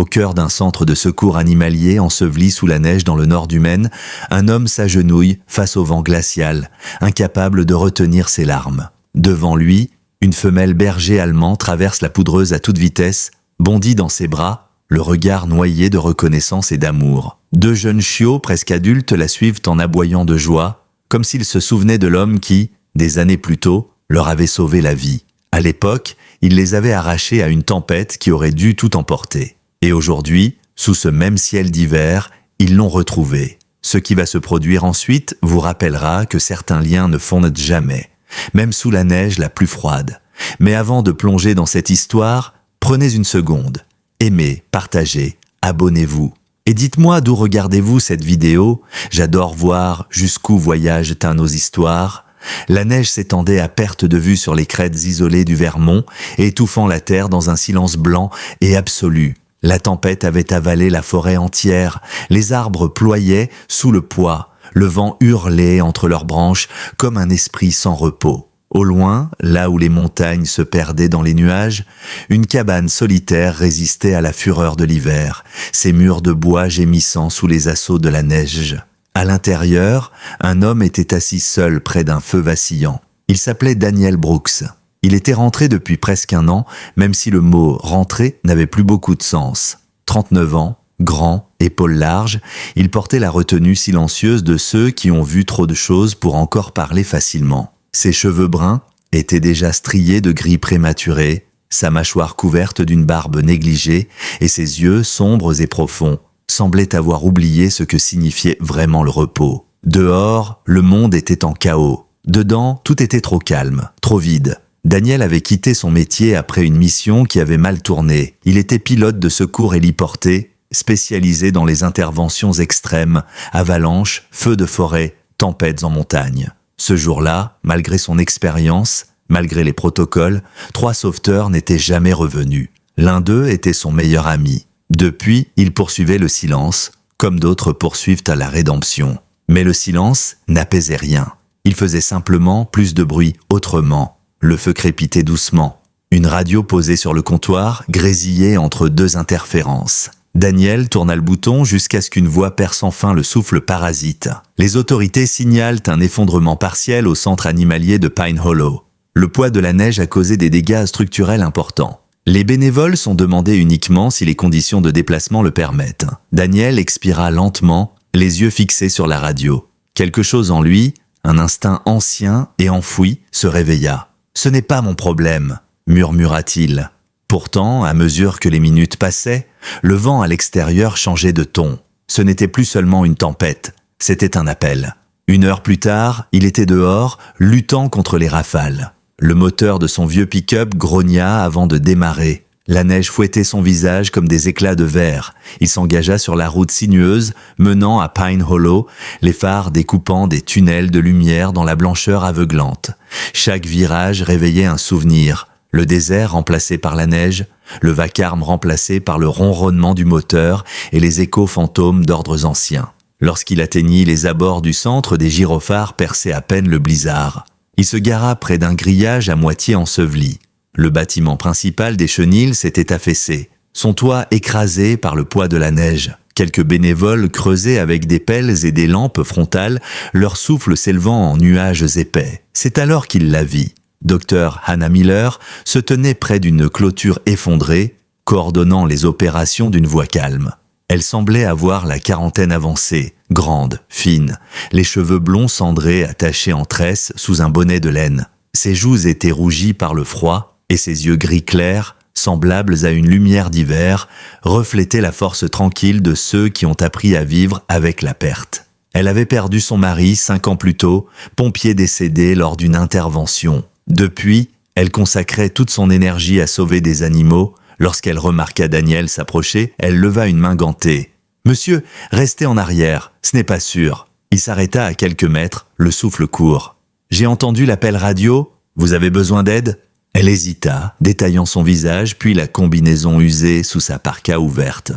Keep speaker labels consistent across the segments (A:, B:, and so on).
A: Au cœur d'un centre de secours animalier enseveli sous la neige dans le nord du Maine, un homme s'agenouille face au vent glacial, incapable de retenir ses larmes. Devant lui, une femelle berger allemand traverse la poudreuse à toute vitesse, bondit dans ses bras, le regard noyé de reconnaissance et d'amour. 2 jeunes chiots presque adultes la suivent en aboyant de joie, comme s'ils se souvenaient de l'homme qui, des années plus tôt, leur avait sauvé la vie. À l'époque, il les avait arrachés à une tempête qui aurait dû tout emporter. Et aujourd'hui, sous ce même ciel d'hiver, ils l'ont retrouvé. Ce qui va se produire ensuite vous rappellera que certains liens ne fondent jamais, même sous la neige la plus froide. Mais avant de plonger dans cette histoire, prenez une seconde. Aimez, partagez, abonnez-vous. Et dites-moi d'où regardez-vous cette vidéo. J'adore voir jusqu'où voyagent nos histoires. La neige s'étendait à perte de vue sur les crêtes isolées du Vermont, étouffant la terre dans un silence blanc et absolu. La tempête avait avalé la forêt entière, les arbres ployaient sous le poids, le vent hurlait entre leurs branches comme un esprit sans repos. Au loin, là où les montagnes se perdaient dans les nuages, une cabane solitaire résistait à la fureur de l'hiver, ses murs de bois gémissant sous les assauts de la neige. À l'intérieur, un homme était assis seul près d'un feu vacillant. Il s'appelait Daniel Brooks. Il était rentré depuis presque 1 an, même si le mot « rentré » n'avait plus beaucoup de sens. 39 ans, grand, épaules larges, il portait la retenue silencieuse de ceux qui ont vu trop de choses pour encore parler facilement. Ses cheveux bruns étaient déjà striés de gris prématuré, sa mâchoire couverte d'une barbe négligée et ses yeux sombres et profonds semblaient avoir oublié ce que signifiait vraiment le repos. Dehors, le monde était en chaos. Dedans, tout était trop calme, trop vide. Daniel avait quitté son métier après une mission qui avait mal tourné. Il était pilote de secours héliporté, spécialisé dans les interventions extrêmes, avalanches, feux de forêt, tempêtes en montagne. Ce jour-là, malgré son expérience, malgré les protocoles, 3 sauveteurs n'étaient jamais revenus. L'un d'eux était son meilleur ami. Depuis, il poursuivait le silence, comme d'autres poursuivent à la rédemption. Mais le silence n'apaisait rien. Il faisait simplement plus de bruit autrement. Le feu crépitait doucement. Une radio posée sur le comptoir grésillait entre 2 interférences. Daniel tourna le bouton jusqu'à ce qu'une voix perce enfin le souffle parasite. Les autorités signalent un effondrement partiel au centre animalier de Pine Hollow. Le poids de la neige a causé des dégâts structurels importants. Les bénévoles sont demandés uniquement si les conditions de déplacement le permettent. Daniel expira lentement, les yeux fixés sur la radio. Quelque chose en lui, un instinct ancien et enfoui, se réveilla. « Ce n'est pas mon problème », murmura-t-il. Pourtant, à mesure que les minutes passaient, le vent à l'extérieur changeait de ton. Ce n'était plus seulement une tempête, c'était un appel. 1 heure plus tard, il était dehors, luttant contre les rafales. Le moteur de son vieux pick-up grogna avant de démarrer. La neige fouettait son visage comme des éclats de verre. Il s'engagea sur la route sinueuse menant à Pine Hollow, les phares découpant des tunnels de lumière dans la blancheur aveuglante. Chaque virage réveillait un souvenir. Le désert remplacé par la neige, le vacarme remplacé par le ronronnement du moteur et les échos fantômes d'ordres anciens. Lorsqu'il atteignit les abords du centre, des gyrophares perçaient à peine le blizzard. Il se gara près d'un grillage à moitié enseveli. Le bâtiment principal des chenilles s'était affaissé, son toit écrasé par le poids de la neige. Quelques bénévoles creusaient avec des pelles et des lampes frontales, leur souffle s'élevant en nuages épais. C'est alors qu'il la vit. Dr Hannah Miller se tenait près d'une clôture effondrée, coordonnant les opérations d'une voix calme. Elle semblait avoir la quarantaine avancée, grande, fine, les cheveux blonds cendrés attachés en tresse sous un bonnet de laine. Ses joues étaient rougies par le froid, et ses yeux gris clairs, semblables à une lumière d'hiver, reflétaient la force tranquille de ceux qui ont appris à vivre avec la perte. Elle avait perdu son mari 5 ans plus tôt, pompier décédé lors d'une intervention. Depuis, elle consacrait toute son énergie à sauver des animaux. Lorsqu'elle remarqua Daniel s'approcher, elle leva une main gantée. « Monsieur, restez en arrière, ce n'est pas sûr. » Il s'arrêta à quelques mètres, le souffle court. « J'ai entendu l'appel radio. Vous avez besoin d'aide ?» Elle hésita, détaillant son visage, puis la combinaison usée sous sa parka ouverte.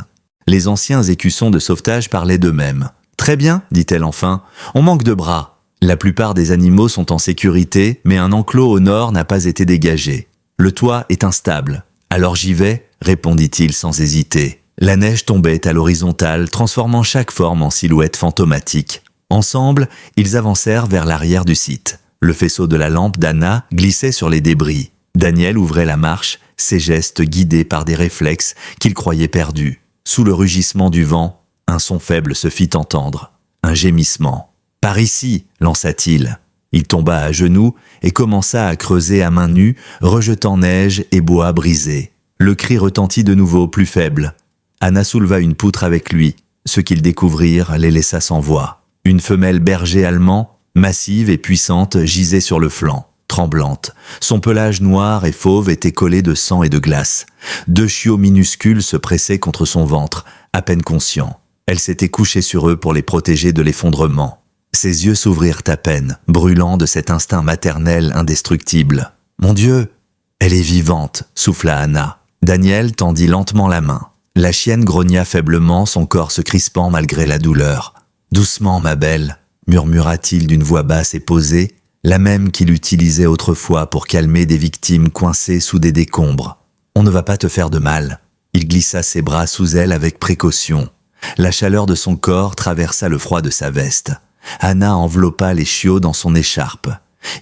A: Les anciens écussons de sauvetage parlaient d'eux-mêmes. « Très bien, dit-elle enfin, on manque de bras. La plupart des animaux sont en sécurité, mais un enclos au nord n'a pas été dégagé. Le toit est instable. Alors j'y vais, répondit-il sans hésiter. La neige tombait à l'horizontale, transformant chaque forme en silhouette fantomatique. Ensemble, ils avancèrent vers l'arrière du site. Le faisceau de la lampe d'Anna glissait sur les débris. Daniel ouvrait la marche, ses gestes guidés par des réflexes qu'il croyait perdus. Sous le rugissement du vent, un son faible se fit entendre. Un gémissement. « Par ici !» lança-t-il. Il tomba à genoux et commença à creuser à main nue, rejetant neige et bois brisés. Le cri retentit de nouveau, plus faible. Anna souleva une poutre avec lui. Ce qu'ils découvrirent les laissa sans voix. Une femelle berger allemand, massive et puissante, gisait sur le flanc, tremblante. Son pelage noir et fauve était collé de sang et de glace. 2 chiots minuscules se pressaient contre son ventre, à peine conscients. Elle s'était couchée sur eux pour les protéger de l'effondrement. Ses yeux s'ouvrirent à peine, brûlant de cet instinct maternel indestructible. « Mon Dieu !»« Elle est vivante !» souffla Anna. Daniel tendit lentement la main. La chienne grogna faiblement, son corps se crispant malgré la douleur. « Doucement, ma belle !» murmura-t-il d'une voix basse et posée, la même qu'il utilisait autrefois pour calmer des victimes coincées sous des décombres. « On ne va pas te faire de mal. » Il glissa ses bras sous elle avec précaution. La chaleur de son corps traversa le froid de sa veste. Anna enveloppa les chiots dans son écharpe.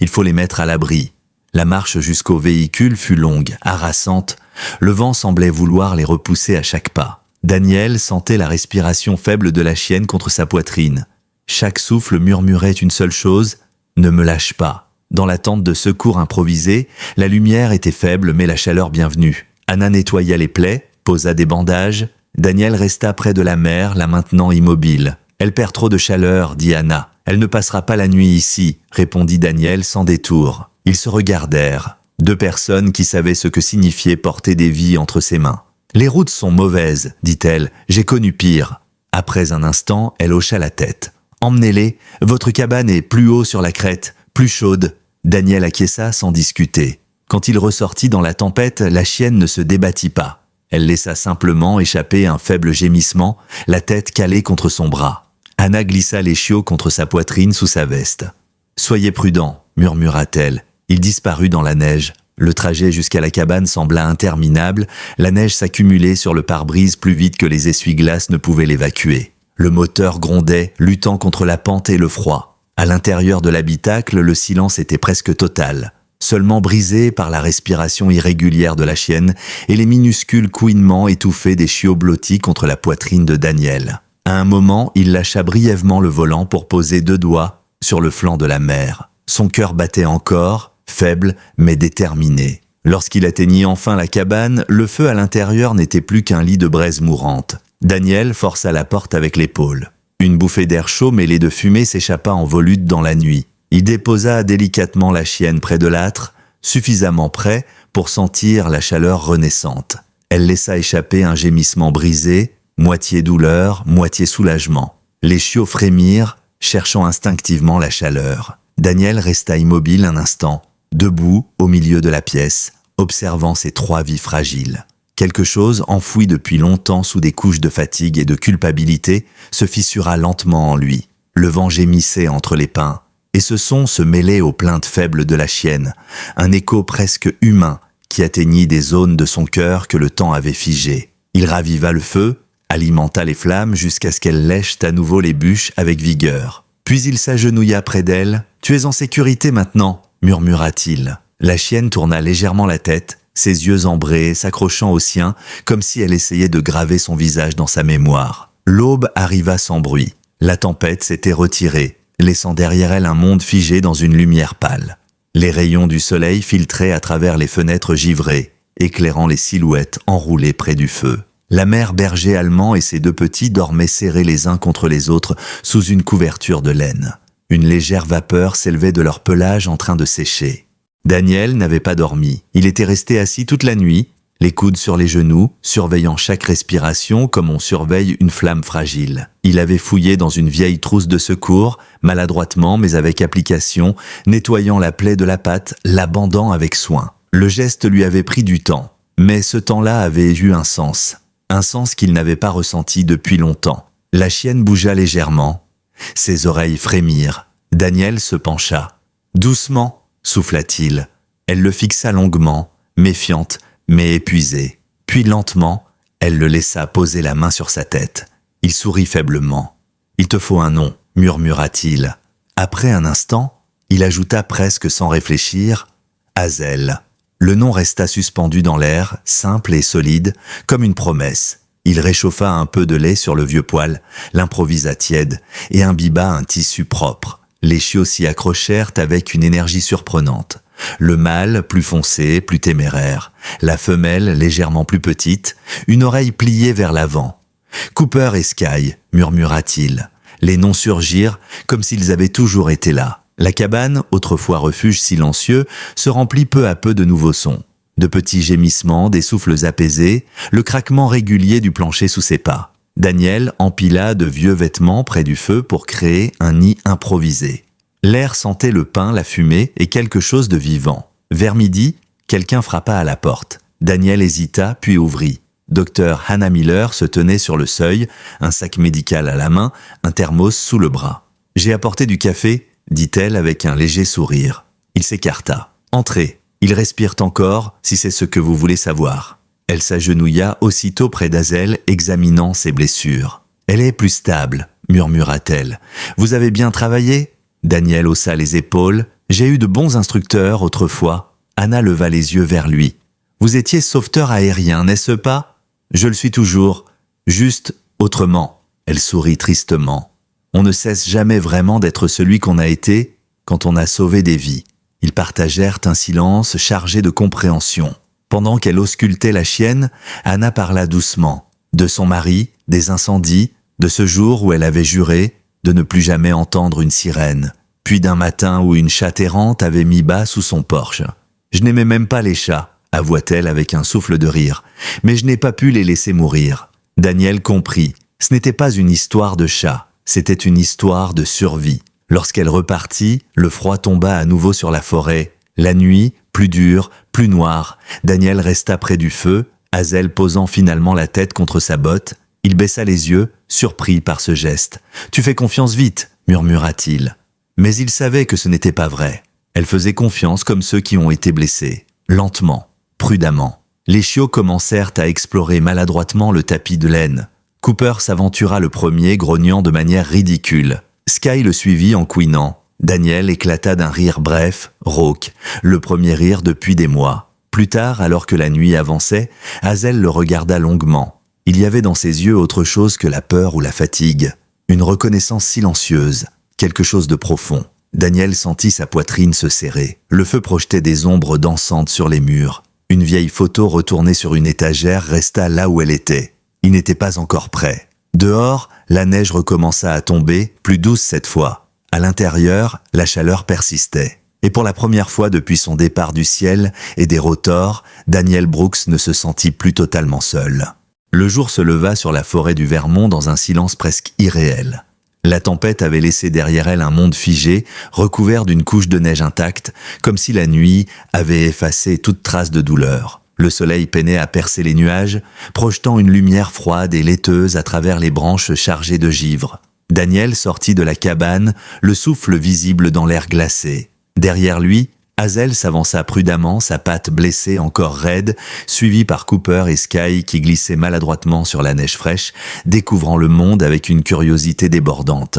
A: Il faut les mettre à l'abri. La marche jusqu'au véhicule fut longue, harassante. Le vent semblait vouloir les repousser à chaque pas. Daniel sentait la respiration faible de la chienne contre sa poitrine. Chaque souffle murmurait une seule chose, « Ne me lâche pas ». Dans la tente de secours improvisée, la lumière était faible mais la chaleur bienvenue. Anna nettoya les plaies, posa des bandages. Daniel resta près de la mère, la maintenant immobile. « Elle perd trop de chaleur », dit Anna. « Elle ne passera pas la nuit ici », répondit Daniel sans détour. Ils se regardèrent. 2 personnes qui savaient ce que signifiait porter des vies entre ses mains. « Les routes sont mauvaises, dit-elle. J'ai connu pire. » Après un instant, elle hocha la tête. « Emmenez-les. Votre cabane est plus haut sur la crête, plus chaude. » Daniel acquiesça sans discuter. Quand il ressortit dans la tempête, la chienne ne se débattit pas. Elle laissa simplement échapper un faible gémissement, la tête calée contre son bras. Anna glissa les chiots contre sa poitrine sous sa veste. « Soyez prudents, » murmura-t-elle. Il disparut dans la neige. Le trajet jusqu'à la cabane sembla interminable, la neige s'accumulait sur le pare-brise plus vite que les essuie-glaces ne pouvaient l'évacuer. Le moteur grondait, luttant contre la pente et le froid. À l'intérieur de l'habitacle, le silence était presque total, seulement brisé par la respiration irrégulière de la chienne et les minuscules couinements étouffés des chiots blottis contre la poitrine de Daniel. À un moment, il lâcha brièvement le volant pour poser 2 doigts sur le flanc de la mère. Son cœur battait encore, faible mais déterminé. Lorsqu'il atteignit enfin la cabane, le feu à l'intérieur n'était plus qu'un lit de braise mourante. Daniel força la porte avec l'épaule. Une bouffée d'air chaud mêlée de fumée s'échappa en volute dans la nuit. Il déposa délicatement la chienne près de l'âtre, suffisamment près pour sentir la chaleur renaissante. Elle laissa échapper un gémissement brisé, moitié douleur, moitié soulagement. Les chiots frémirent, cherchant instinctivement la chaleur. Daniel resta immobile un instant, debout au milieu de la pièce, observant ces 3 vies fragiles. Quelque chose, enfoui depuis longtemps sous des couches de fatigue et de culpabilité, se fissura lentement en lui. Le vent gémissait entre les pins, et ce son se mêlait aux plaintes faibles de la chienne, un écho presque humain qui atteignit des zones de son cœur que le temps avait figées. Il raviva le feu, alimenta les flammes jusqu'à ce qu'elles lèchent à nouveau les bûches avec vigueur. Puis il s'agenouilla près d'elle. « Tu es en sécurité maintenant » murmura-t-il. La chienne tourna légèrement la tête, ses yeux ambrés s'accrochant aux siens, comme si elle essayait de graver son visage dans sa mémoire. L'aube arriva sans bruit. La tempête s'était retirée, laissant derrière elle un monde figé dans une lumière pâle. Les rayons du soleil filtraient à travers les fenêtres givrées, éclairant les silhouettes enroulées près du feu. La mère berger allemand et ses 2 petits dormaient serrés les uns contre les autres sous une couverture de laine. Une légère vapeur s'élevait de leur pelage en train de sécher. Daniel n'avait pas dormi. Il était resté assis toute la nuit, les coudes sur les genoux, surveillant chaque respiration comme on surveille une flamme fragile. Il avait fouillé dans une vieille trousse de secours, maladroitement mais avec application, nettoyant la plaie de la patte, la bandant avec soin. Le geste lui avait pris du temps, mais ce temps-là avait eu un sens qu'il n'avait pas ressenti depuis longtemps. La chienne bougea légèrement. Ses oreilles frémirent. Daniel se pencha. « Doucement » souffla-t-il. Elle le fixa longuement, méfiante, mais épuisée. Puis lentement, Elle le laissa poser la main sur sa tête. Il sourit faiblement. « Il te faut un nom, murmura-t-il. Après un instant, il ajouta presque sans réfléchir « Hazel ». Le nom resta suspendu dans l'air, simple et solide, comme une promesse. Il réchauffa un peu de lait sur le vieux poêle, l'improvisa tiède et imbiba un tissu propre. Les chiots s'y accrochèrent avec une énergie surprenante. Le mâle, plus foncé, plus téméraire. La femelle, légèrement plus petite, une oreille pliée vers l'avant. « Cooper et Sky », murmura-t-il. Les noms surgirent comme s'ils avaient toujours été là. La cabane, autrefois refuge silencieux, se remplit peu à peu de nouveaux sons. De petits gémissements, des souffles apaisés, le craquement régulier du plancher sous ses pas. Daniel empila de vieux vêtements près du feu pour créer un nid improvisé. L'air sentait le pain, la fumée et quelque chose de vivant. Vers midi, quelqu'un frappa à la porte. Daniel hésita, puis ouvrit. Docteur Hannah Miller se tenait sur le seuil, un sac médical à la main, un thermos sous le bras. « J'ai apporté du café », dit-elle avec un léger sourire. Il s'écarta. « Entrez, ils respirent encore, si c'est ce que vous voulez savoir. » Elle s'agenouilla aussitôt près d'Hazel, examinant ses blessures. « Elle est plus stable », murmura-t-elle. « Vous avez bien travaillé ?» Daniel haussa les épaules. « J'ai eu de bons instructeurs autrefois. » Hannah leva les yeux vers lui. « Vous étiez sauveteur aérien, n'est-ce pas ? » « Je le suis toujours. Juste autrement. » Elle sourit tristement. « On ne cesse jamais vraiment d'être celui qu'on a été quand on a sauvé des vies. » Ils partagèrent un silence chargé de compréhension. Pendant qu'elle auscultait la chienne, Hannah parla doucement. De son mari, des incendies, de ce jour où elle avait juré de ne plus jamais entendre une sirène, puis d'un matin où une chatte errante avait mis bas sous son porche. « Je n'aimais même pas les chats, » avoua-t-elle avec un souffle de rire, « mais je n'ai pas pu les laisser mourir. » Daniel comprit. Ce n'était pas une histoire de chat, c'était une histoire de survie. Lorsqu'elle repartit, le froid tomba à nouveau sur la forêt. La nuit, plus dure, plus noire, Daniel resta près du feu, Hazel posant finalement la tête contre sa botte. Il baissa les yeux, surpris par ce geste. « Tu fais confiance vite » murmura-t-il. Mais il savait que ce n'était pas vrai. Elle faisait confiance comme ceux qui ont été blessés. Lentement, prudemment. Les chiots commencèrent à explorer maladroitement le tapis de laine. Cooper s'aventura le premier, grognant de manière ridicule. Sky le suivit en couinant. Daniel éclata d'un rire bref, rauque, le premier rire depuis des mois. Plus tard, alors que la nuit avançait, Hazel le regarda longuement. Il y avait dans ses yeux autre chose que la peur ou la fatigue. Une reconnaissance silencieuse, quelque chose de profond. Daniel sentit sa poitrine se serrer. Le feu projetait des ombres dansantes sur les murs. Une vieille photo retournée sur une étagère resta là où elle était. Il n'était pas encore prêt. Dehors, la neige recommença à tomber, plus douce cette fois. À l'intérieur, la chaleur persistait. Et pour la première fois depuis son départ du ciel et des rotors, Daniel Brooks ne se sentit plus totalement seul. Le jour se leva sur la forêt du Vermont dans un silence presque irréel. La tempête avait laissé derrière elle un monde figé, recouvert d'une couche de neige intacte, comme si la nuit avait effacé toute trace de douleur. Le soleil peinait à percer les nuages, projetant une lumière froide et laiteuse à travers les branches chargées de givre. Daniel sortit de la cabane, le souffle visible dans l'air glacé. Derrière lui, Hazel s'avança prudemment, sa patte blessée encore raide, suivie par Cooper et Sky qui glissaient maladroitement sur la neige fraîche, découvrant le monde avec une curiosité débordante.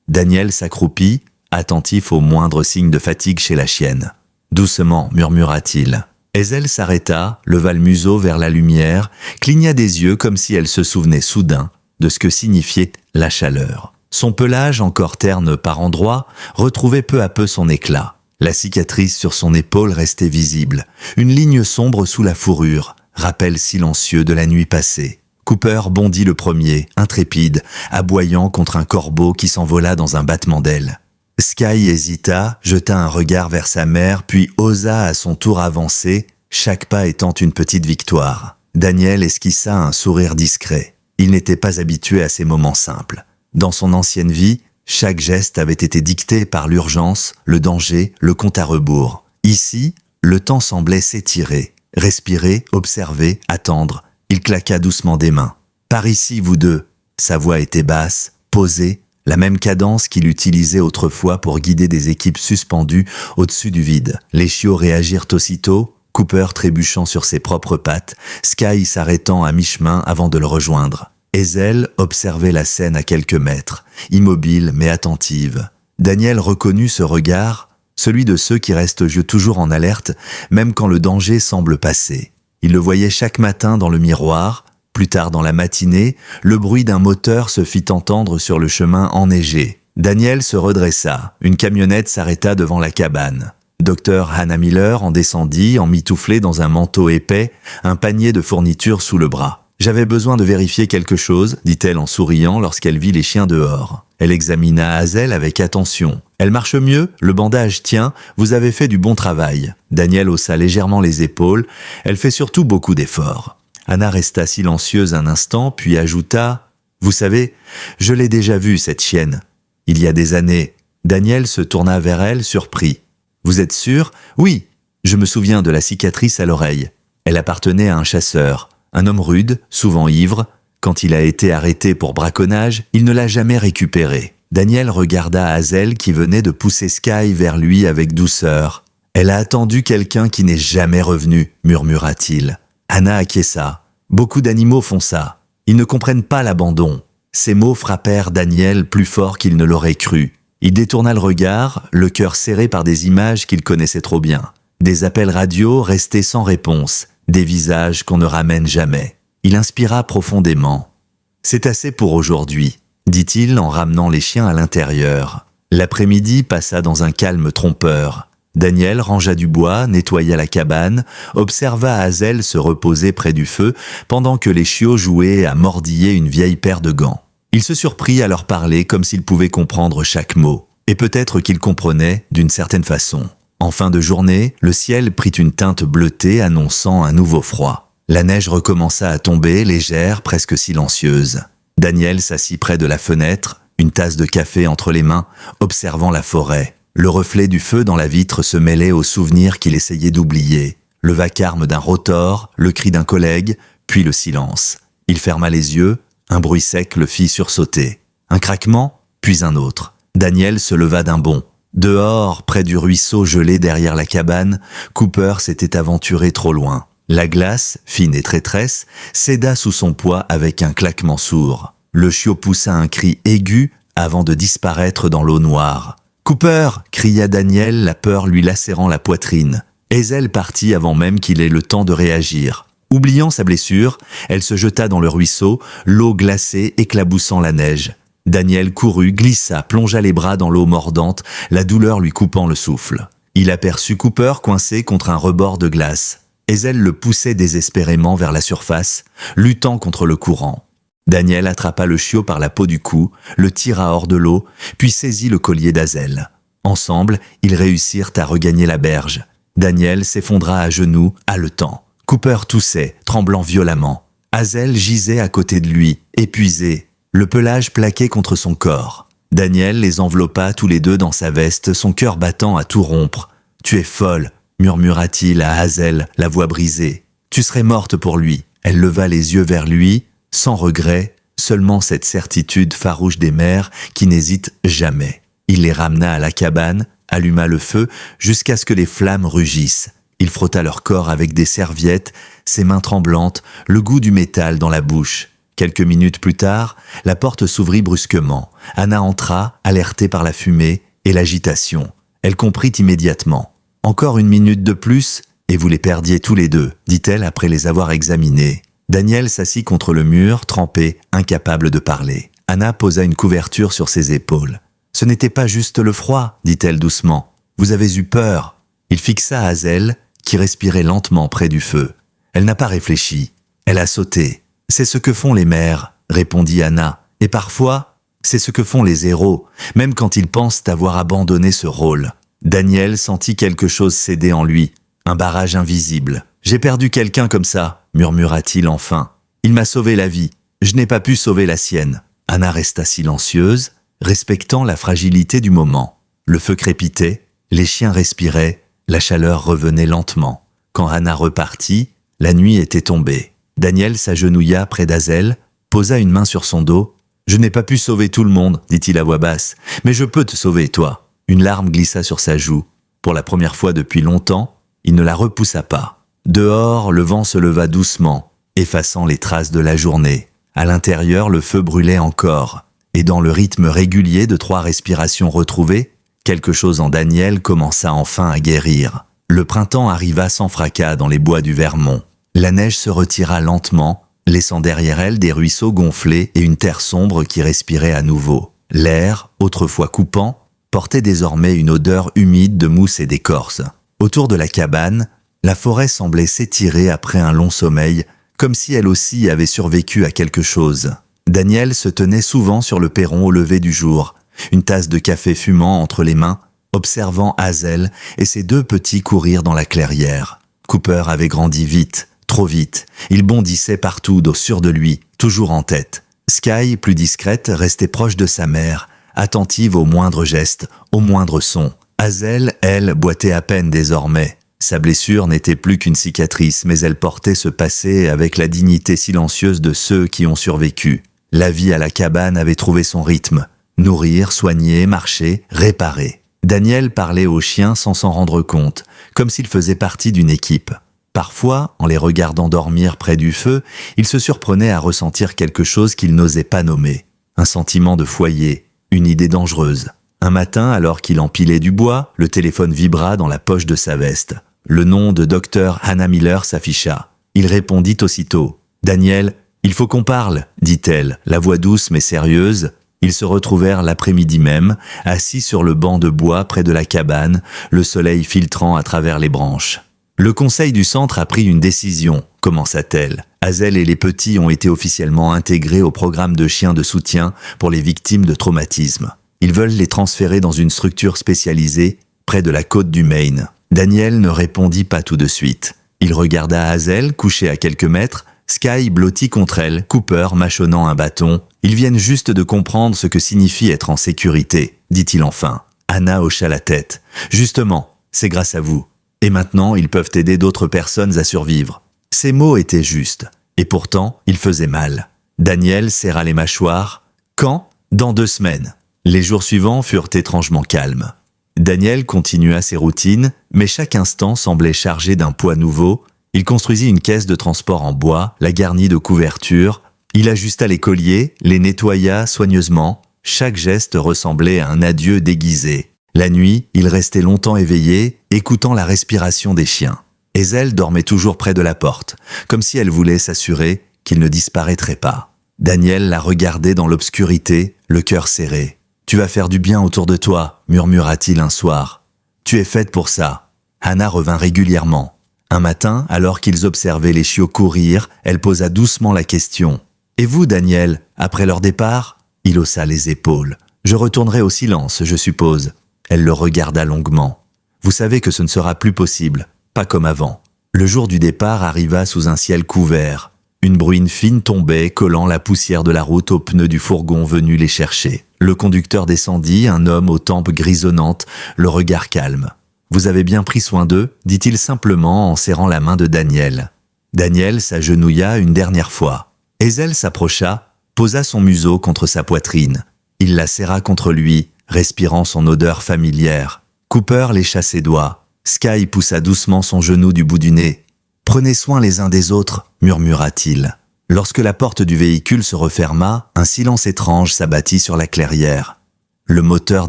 A: Daniel s'accroupit, attentif aux moindres signes de fatigue chez la chienne. « Doucement », murmura-t-il. Hazel s'arrêta, leva le museau vers la lumière, cligna des yeux comme si elle se souvenait soudain de ce que signifiait la chaleur. Son pelage, encore terne par endroits, retrouvait peu à peu son éclat. La cicatrice sur son épaule restait visible, une ligne sombre sous la fourrure, rappel silencieux de la nuit passée. Cooper bondit le premier, intrépide, aboyant contre un corbeau qui s'envola dans un battement d'ailes. Sky hésita, jeta un regard vers sa mère, puis osa à son tour avancer, chaque pas étant une petite victoire. Daniel esquissa un sourire discret. Il n'était pas habitué à ces moments simples. Dans son ancienne vie, chaque geste avait été dicté par l'urgence, le danger, le compte à rebours. Ici, le temps semblait s'étirer. Respirer, observer, attendre. Il claqua doucement des mains. « Par ici, vous deux !» Sa voix était basse, posée, la même cadence qu'il utilisait autrefois pour guider des équipes suspendues au-dessus du vide. Les chiots réagirent aussitôt, Cooper trébuchant sur ses propres pattes, Sky s'arrêtant à mi-chemin avant de le rejoindre. Hazel observait la scène à quelques mètres, immobile mais attentive. Daniel reconnut ce regard, celui de ceux qui restent toujours en alerte, même quand le danger semble passer. Il le voyait chaque matin dans le miroir. Plus tard dans la matinée, le bruit d'un moteur se fit entendre sur le chemin enneigé. Daniel se redressa. Une camionnette s'arrêta devant la cabane. Dr Hannah Miller en descendit, emmitouflée dans un manteau épais, un panier de fournitures sous le bras. « J'avais besoin de vérifier quelque chose », dit-elle en souriant lorsqu'elle vit les chiens dehors. Elle examina Hazel avec attention. « Elle marche mieux, le bandage tient, vous avez fait du bon travail. » Daniel haussa légèrement les épaules. « Elle fait surtout beaucoup d'efforts. » Hannah resta silencieuse un instant, puis ajouta « Vous savez, je l'ai déjà vue, cette chienne. Il y a des années. » Daniel se tourna vers elle, surpris. « Vous êtes sûr ? » ?»« Oui, je me souviens de la cicatrice à l'oreille. Elle appartenait à un chasseur, un homme rude, souvent ivre. Quand il a été arrêté pour braconnage, il ne l'a jamais récupérée. » Daniel regarda Hazel qui venait de pousser Sky vers lui avec douceur. « Elle a attendu quelqu'un qui n'est jamais revenu, » murmura-t-il. Hannah acquiesça. Beaucoup d'animaux font ça. Ils ne comprennent pas l'abandon. Ces mots frappèrent Daniel plus fort qu'il ne l'aurait cru. Il détourna le regard, le cœur serré par des images qu'il connaissait trop bien. Des appels radio restés sans réponse, des visages qu'on ne ramène jamais. Il inspira profondément. « C'est assez pour aujourd'hui », dit-il en ramenant les chiens à l'intérieur. L'après-midi passa dans un calme trompeur. Daniel rangea du bois, nettoya la cabane, observa Hazel se reposer près du feu pendant que les chiots jouaient à mordiller une vieille paire de gants. Il se surprit à leur parler comme s'il pouvait comprendre chaque mot. Et peut-être qu'il comprenait d'une certaine façon. En fin de journée, le ciel prit une teinte bleutée annonçant un nouveau froid. La neige recommença à tomber, légère, presque silencieuse. Daniel s'assit près de la fenêtre, une tasse de café entre les mains, observant la forêt. Le reflet du feu dans la vitre se mêlait aux souvenirs qu'il essayait d'oublier. Le vacarme d'un rotor, le cri d'un collègue, puis le silence. Il ferma les yeux, un bruit sec le fit sursauter. Un craquement, puis un autre. Daniel se leva d'un bond. Dehors, près du ruisseau gelé derrière la cabane, Cooper s'était aventuré trop loin. La glace, fine et traîtresse, céda sous son poids avec un claquement sourd. Le chiot poussa un cri aigu avant de disparaître dans l'eau noire. « Cooper !» cria Daniel, la peur lui lacérant la poitrine. Hazel partit avant même qu'il ait le temps de réagir. Oubliant sa blessure, elle se jeta dans le ruisseau, l'eau glacée éclaboussant la neige. Daniel courut, glissa, plongea les bras dans l'eau mordante, la douleur lui coupant le souffle. Il aperçut Cooper coincé contre un rebord de glace. Hazel le poussait désespérément vers la surface, luttant contre le courant. Daniel attrapa le chiot par la peau du cou, le tira hors de l'eau, puis saisit le collier d'Hazel. Ensemble, ils réussirent à regagner la berge. Daniel s'effondra à genoux, haletant. Cooper toussait, tremblant violemment. Hazel gisait à côté de lui, épuisée, le pelage plaqué contre son corps. Daniel les enveloppa tous les deux dans sa veste, son cœur battant à tout rompre. « Tu es folle !» murmura-t-il à Hazel, la voix brisée. « Tu serais morte pour lui. » Elle leva les yeux vers lui, sans regret, seulement cette certitude farouche des mères qui n'hésitent jamais. Il les ramena à la cabane, alluma le feu jusqu'à ce que les flammes rugissent. Il frotta leur corps avec des serviettes, ses mains tremblantes, le goût du métal dans la bouche. Quelques minutes plus tard, la porte s'ouvrit brusquement. Hannah entra, alertée par la fumée et l'agitation. Elle comprit immédiatement. « Encore une minute de plus, et vous les perdiez tous les deux, » dit-elle après les avoir examinés. Daniel s'assit contre le mur, trempé, incapable de parler. Hannah posa une couverture sur ses épaules. « Ce n'était pas juste le froid, » dit-elle doucement. « Vous avez eu peur. » Il fixa Hazel, qui respirait lentement près du feu. Elle n'a pas réfléchi. Elle a sauté. « C'est ce que font les mères, » répondit Hannah. « Et parfois, c'est ce que font les héros, même quand ils pensent avoir abandonné ce rôle. » Daniel sentit quelque chose céder en lui, un barrage invisible. « J'ai perdu quelqu'un comme ça, » murmura-t-il enfin. « Il m'a sauvé la vie. Je n'ai pas pu sauver la sienne. » Hannah resta silencieuse, respectant la fragilité du moment. Le feu crépitait, les chiens respiraient, la chaleur revenait lentement. Quand Hannah repartit, la nuit était tombée. Daniel s'agenouilla près d'Hazel, posa une main sur son dos. « Je n'ai pas pu sauver tout le monde, » dit-il à voix basse, « mais je peux te sauver, toi. » Une larme glissa sur sa joue. Pour la première fois depuis longtemps, il ne la repoussa pas. Dehors, le vent se leva doucement, effaçant les traces de la journée. À l'intérieur, le feu brûlait encore. Et dans le rythme régulier de 3 respirations retrouvées, quelque chose en Daniel commença enfin à guérir. Le printemps arriva sans fracas dans les bois du Vermont. La neige se retira lentement, laissant derrière elle des ruisseaux gonflés et une terre sombre qui respirait à nouveau. L'air, autrefois coupant, portait désormais une odeur humide de mousse et d'écorce. Autour de la cabane, la forêt semblait s'étirer après un long sommeil, comme si elle aussi avait survécu à quelque chose. Daniel se tenait souvent sur le perron au lever du jour, une tasse de café fumant entre les mains, observant Hazel et ses 2 petits courir dans la clairière. Cooper avait grandi vite, trop vite. Il bondissait partout, dos sûr de lui, toujours en tête. Sky, plus discrète, restait proche de sa mère, attentive aux moindres gestes, aux moindres sons. Hazel, elle, boitait à peine désormais. Sa blessure n'était plus qu'une cicatrice, mais elle portait ce passé avec la dignité silencieuse de ceux qui ont survécu. La vie à la cabane avait trouvé son rythme. Nourrir, soigner, marcher, réparer. Daniel parlait aux chiens sans s'en rendre compte, comme s'il faisait partie d'une équipe. Parfois, en les regardant dormir près du feu, il se surprenait à ressentir quelque chose qu'il n'osait pas nommer. Un sentiment de foyer, une idée dangereuse. Un matin, alors qu'il empilait du bois, le téléphone vibra dans la poche de sa veste. Le nom de Dr Hannah Miller s'afficha. Il répondit aussitôt. « Daniel, il faut qu'on parle, dit-elle, la voix douce mais sérieuse. » Ils se retrouvèrent l'après-midi même, assis sur le banc de bois près de la cabane, le soleil filtrant à travers les branches. « Le conseil du centre a pris une décision, commença-t-elle. Hazel et les petits ont été officiellement intégrés au programme de chiens de soutien pour les victimes de traumatisme. Ils veulent les transférer dans une structure spécialisée près de la côte du Maine. » Daniel ne répondit pas tout de suite. Il regarda Hazel, couchée à quelques mètres, Sky blotti contre elle, Cooper mâchonnant un bâton. « Ils viennent juste de comprendre ce que signifie être en sécurité, » dit-il enfin. Hannah hocha la tête. « Justement, c'est grâce à vous. Et maintenant, ils peuvent aider d'autres personnes à survivre. » Ces mots étaient justes, et pourtant, ils faisaient mal. Daniel serra les mâchoires. « Quand ? Dans 2 semaines. » Les jours suivants furent étrangement calmes. Daniel continua ses routines, mais chaque instant semblait chargé d'un poids nouveau. Il construisit une caisse de transport en bois, la garnit de couvertures. Il ajusta les colliers, les nettoya soigneusement. Chaque geste ressemblait à un adieu déguisé. La nuit, il restait longtemps éveillé, écoutant la respiration des chiens. Hazel dormait toujours près de la porte, comme si elle voulait s'assurer qu'il ne disparaîtrait pas. Daniel la regardait dans l'obscurité, le cœur serré. « Tu vas faire du bien autour de toi, » murmura-t-il un soir. « Tu es faite pour ça. » Hannah revint régulièrement. Un matin, alors qu'ils observaient les chiots courir, elle posa doucement la question. « Et vous, Daniel, après leur départ ?» Il haussa les épaules. « Je retournerai au silence, je suppose. » Elle le regarda longuement. « Vous savez que ce ne sera plus possible, pas comme avant. » Le jour du départ arriva sous un ciel couvert. Une bruine fine tombait, collant la poussière de la route aux pneus du fourgon venu les chercher. Le conducteur descendit, un homme aux tempes grisonnantes, le regard calme. « Vous avez bien pris soin d'eux ?» dit-il simplement en serrant la main de Daniel. Daniel s'agenouilla une dernière fois. Hazel s'approcha, posa son museau contre sa poitrine. Il la serra contre lui, respirant son odeur familière. Cooper lécha ses doigts. Sky poussa doucement son genou du bout du nez. « Prenez soin les uns des autres » murmura-t-il. Lorsque la porte du véhicule se referma, un silence étrange s'abattit sur la clairière. Le moteur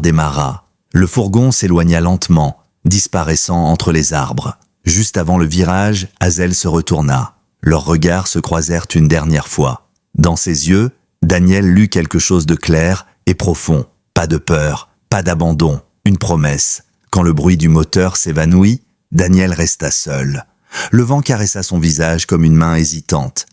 A: démarra. Le fourgon s'éloigna lentement, disparaissant entre les arbres. Juste avant le virage, Hazel se retourna. Leurs regards se croisèrent une dernière fois. Dans ses yeux, Daniel lut quelque chose de clair et profond. Pas de peur, pas d'abandon, une promesse. Quand le bruit du moteur s'évanouit, Daniel resta seul. Le vent caressa son visage comme une main hésitante.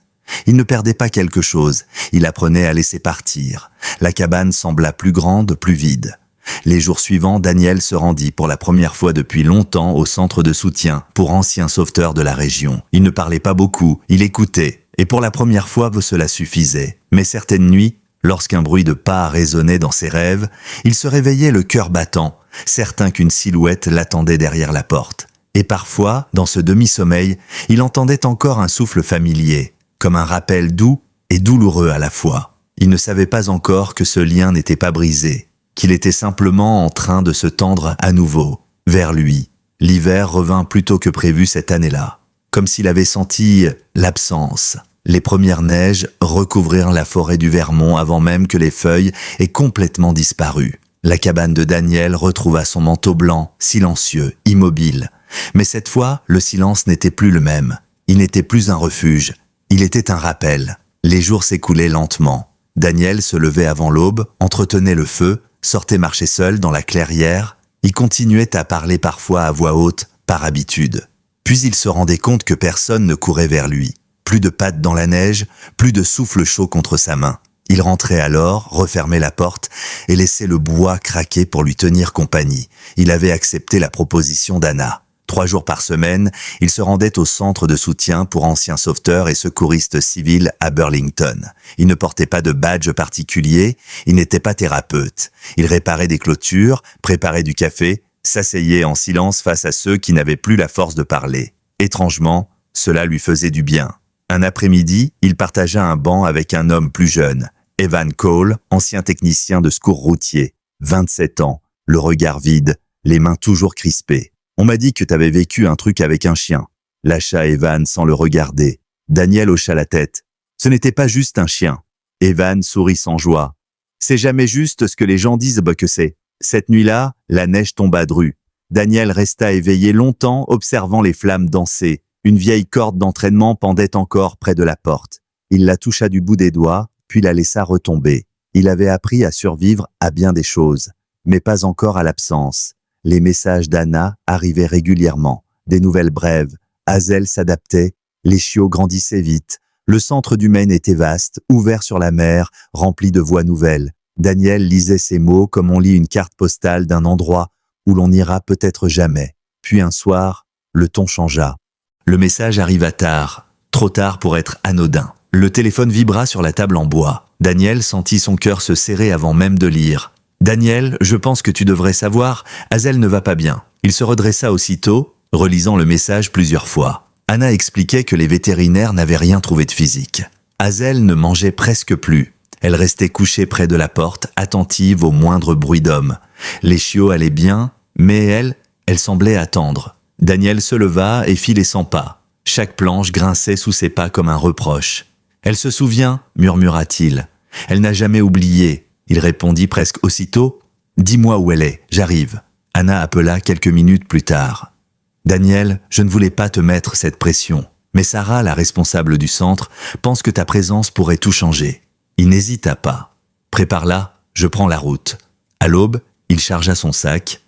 A: Il ne perdait pas quelque chose, il apprenait à laisser partir. La cabane sembla plus grande, plus vide. Les jours suivants, Daniel se rendit pour la première fois depuis longtemps au centre de soutien pour anciens sauveteurs de la région. Il ne parlait pas beaucoup, il écoutait, et pour la première fois cela suffisait. Mais certaines nuits, lorsqu'un bruit de pas résonnait dans ses rêves, il se réveillait le cœur battant, certain qu'une silhouette l'attendait derrière la porte. Et parfois, dans ce demi-sommeil, il entendait encore un souffle familier, comme un rappel doux et douloureux à la fois. Il ne savait pas encore que ce lien n'était pas brisé, qu'il était simplement en train de se tendre à nouveau, vers lui. L'hiver revint plus tôt que prévu cette année-là. comme s'il avait senti l'absence. Les premières neiges recouvrirent la forêt du Vermont avant même que les feuilles aient complètement disparu. La cabane de Daniel retrouva son manteau blanc, silencieux, immobile. Mais cette fois, le silence n'était plus le même. Il n'était plus un refuge, il était un rappel. Les jours s'écoulaient lentement. Daniel se levait avant l'aube, entretenait le feu, sortait marcher seul dans la clairière. Il continuait à parler parfois à voix haute, par habitude. Puis il se rendait compte que personne ne courait vers lui. Plus de pattes dans la neige, plus de souffle chaud contre sa main. Il rentrait alors, refermait la porte et laissait le bois craquer pour lui tenir compagnie. Il avait accepté la proposition d'Anna. 3 jours par semaine, il se rendait au centre de soutien pour anciens sauveteurs et secouristes civils à Burlington. Il ne portait pas de badge particulier, il n'était pas thérapeute. Il réparait des clôtures, préparait du café, s'asseyait en silence face à ceux qui n'avaient plus la force de parler. Étrangement, cela lui faisait du bien. Un après-midi, il partagea un banc avec un homme plus jeune, Evan Cole, ancien technicien de secours routier, 27 ans, le regard vide, les mains toujours crispées. « On m'a dit que t'avais vécu un truc avec un chien. » Lâcha Evan sans le regarder. Daniel hocha la tête. « Ce n'était pas juste un chien. » Evan sourit sans joie. « C'est jamais juste ce que les gens disent que c'est. » Cette nuit-là, la neige tomba dru. Daniel resta éveillé longtemps, observant les flammes danser. Une vieille corde d'entraînement pendait encore près de la porte. Il la toucha du bout des doigts, puis la laissa retomber. Il avait appris à survivre à bien des choses, mais pas encore à l'absence. Les messages d'Anna arrivaient régulièrement, des nouvelles brèves. Hazel s'adaptait, les chiots grandissaient vite. Le centre du Maine était vaste, ouvert sur la mer, rempli de voix nouvelles. Daniel lisait ces mots comme on lit une carte postale d'un endroit où l'on n'ira peut-être jamais. Puis un soir, le ton changea. Le message arriva tard, trop tard pour être anodin. Le téléphone vibra sur la table en bois. Daniel sentit son cœur se serrer avant même de lire. « Daniel, je pense que tu devrais savoir, Hazel ne va pas bien. » Il se redressa aussitôt, relisant le message plusieurs fois. Anna expliquait que les vétérinaires n'avaient rien trouvé de physique. Hazel ne mangeait presque plus. Elle restait couchée près de la porte, attentive au moindre bruit d'homme. Les chiots allaient bien, mais elle semblait attendre. Daniel se leva et fit les 100 pas. Chaque planche grinçait sous ses pas comme un reproche. « Elle se souvient, murmura-t-il. Elle n'a jamais oublié. » Il répondit presque aussitôt. « Dis-moi où elle est, j'arrive. » Anna appela quelques minutes plus tard. « Daniel, je ne voulais pas te mettre cette pression, mais Sarah, la responsable du centre, pense que ta présence pourrait tout changer. » Il n'hésita pas. « Prépare-la, je prends la route. » À l'aube, il chargea son sac.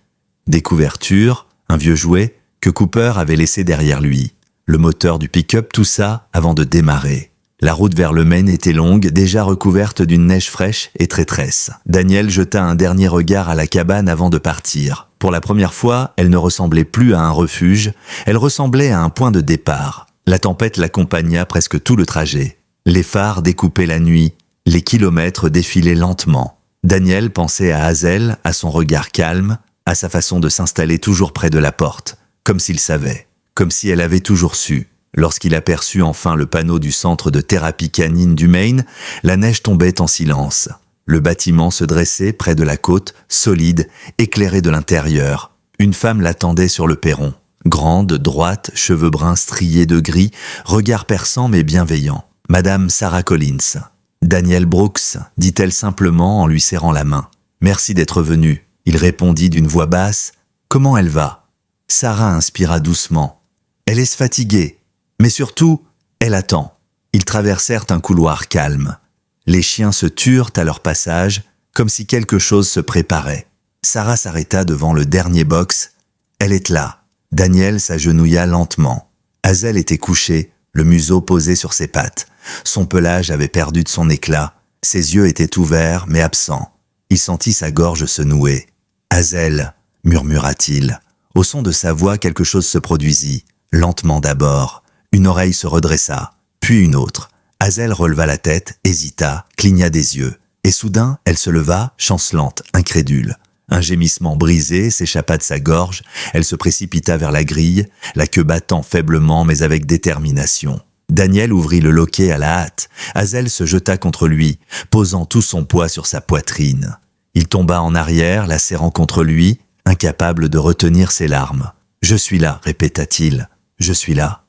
A: Des couvertures, un vieux jouet que Cooper avait laissé derrière lui. Le moteur du pick-up toussa avant de démarrer. La route vers le Maine était longue, déjà recouverte d'une neige fraîche et traîtresse. Daniel jeta un dernier regard à la cabane avant de partir. Pour la première fois, elle ne ressemblait plus à un refuge, elle ressemblait à un point de départ. La tempête l'accompagna presque tout le trajet. Les phares découpaient la nuit, les kilomètres défilaient lentement. Daniel pensait à Hazel, à son regard calme, à sa façon de s'installer toujours près de la porte, comme s'il savait, comme si elle avait toujours su. Lorsqu'il aperçut enfin le panneau du centre de thérapie canine du Maine, la neige tombait en silence. Le bâtiment se dressait près de la côte, solide, éclairé de l'intérieur. Une femme l'attendait sur le perron. Grande, droite, cheveux bruns striés de gris, regard perçant mais bienveillant. Madame Sarah Collins. « Daniel Brooks », dit-elle simplement en lui serrant la main. « Merci d'être venu. » Il répondit d'une voix basse. « Comment elle va ?» Sarah inspira doucement. « Elle est fatiguée. Mais surtout, elle attend. » Ils traversèrent un couloir calme. Les chiens se turent à leur passage, comme si quelque chose se préparait. Sarah s'arrêta devant le dernier box. « Elle est là. » Daniel s'agenouilla lentement. Hazel était couchée, le museau posé sur ses pattes. Son pelage avait perdu de son éclat. Ses yeux étaient ouverts, mais absents. Il sentit sa gorge se nouer. « Hazel » murmura-t-il. Au son de sa voix, quelque chose se produisit, lentement d'abord. Une oreille se redressa, puis une autre. Hazel releva la tête, hésita, cligna des yeux. Et soudain, elle se leva, chancelante, incrédule. Un gémissement brisé s'échappa de sa gorge. Elle se précipita vers la grille, la queue battant faiblement mais avec détermination. Daniel ouvrit le loquet à la hâte. Hazel se jeta contre lui, posant tout son poids sur sa poitrine. Il tomba en arrière, la serrant contre lui, incapable de retenir ses larmes. « Je suis là », répéta-t-il. « Je suis là. »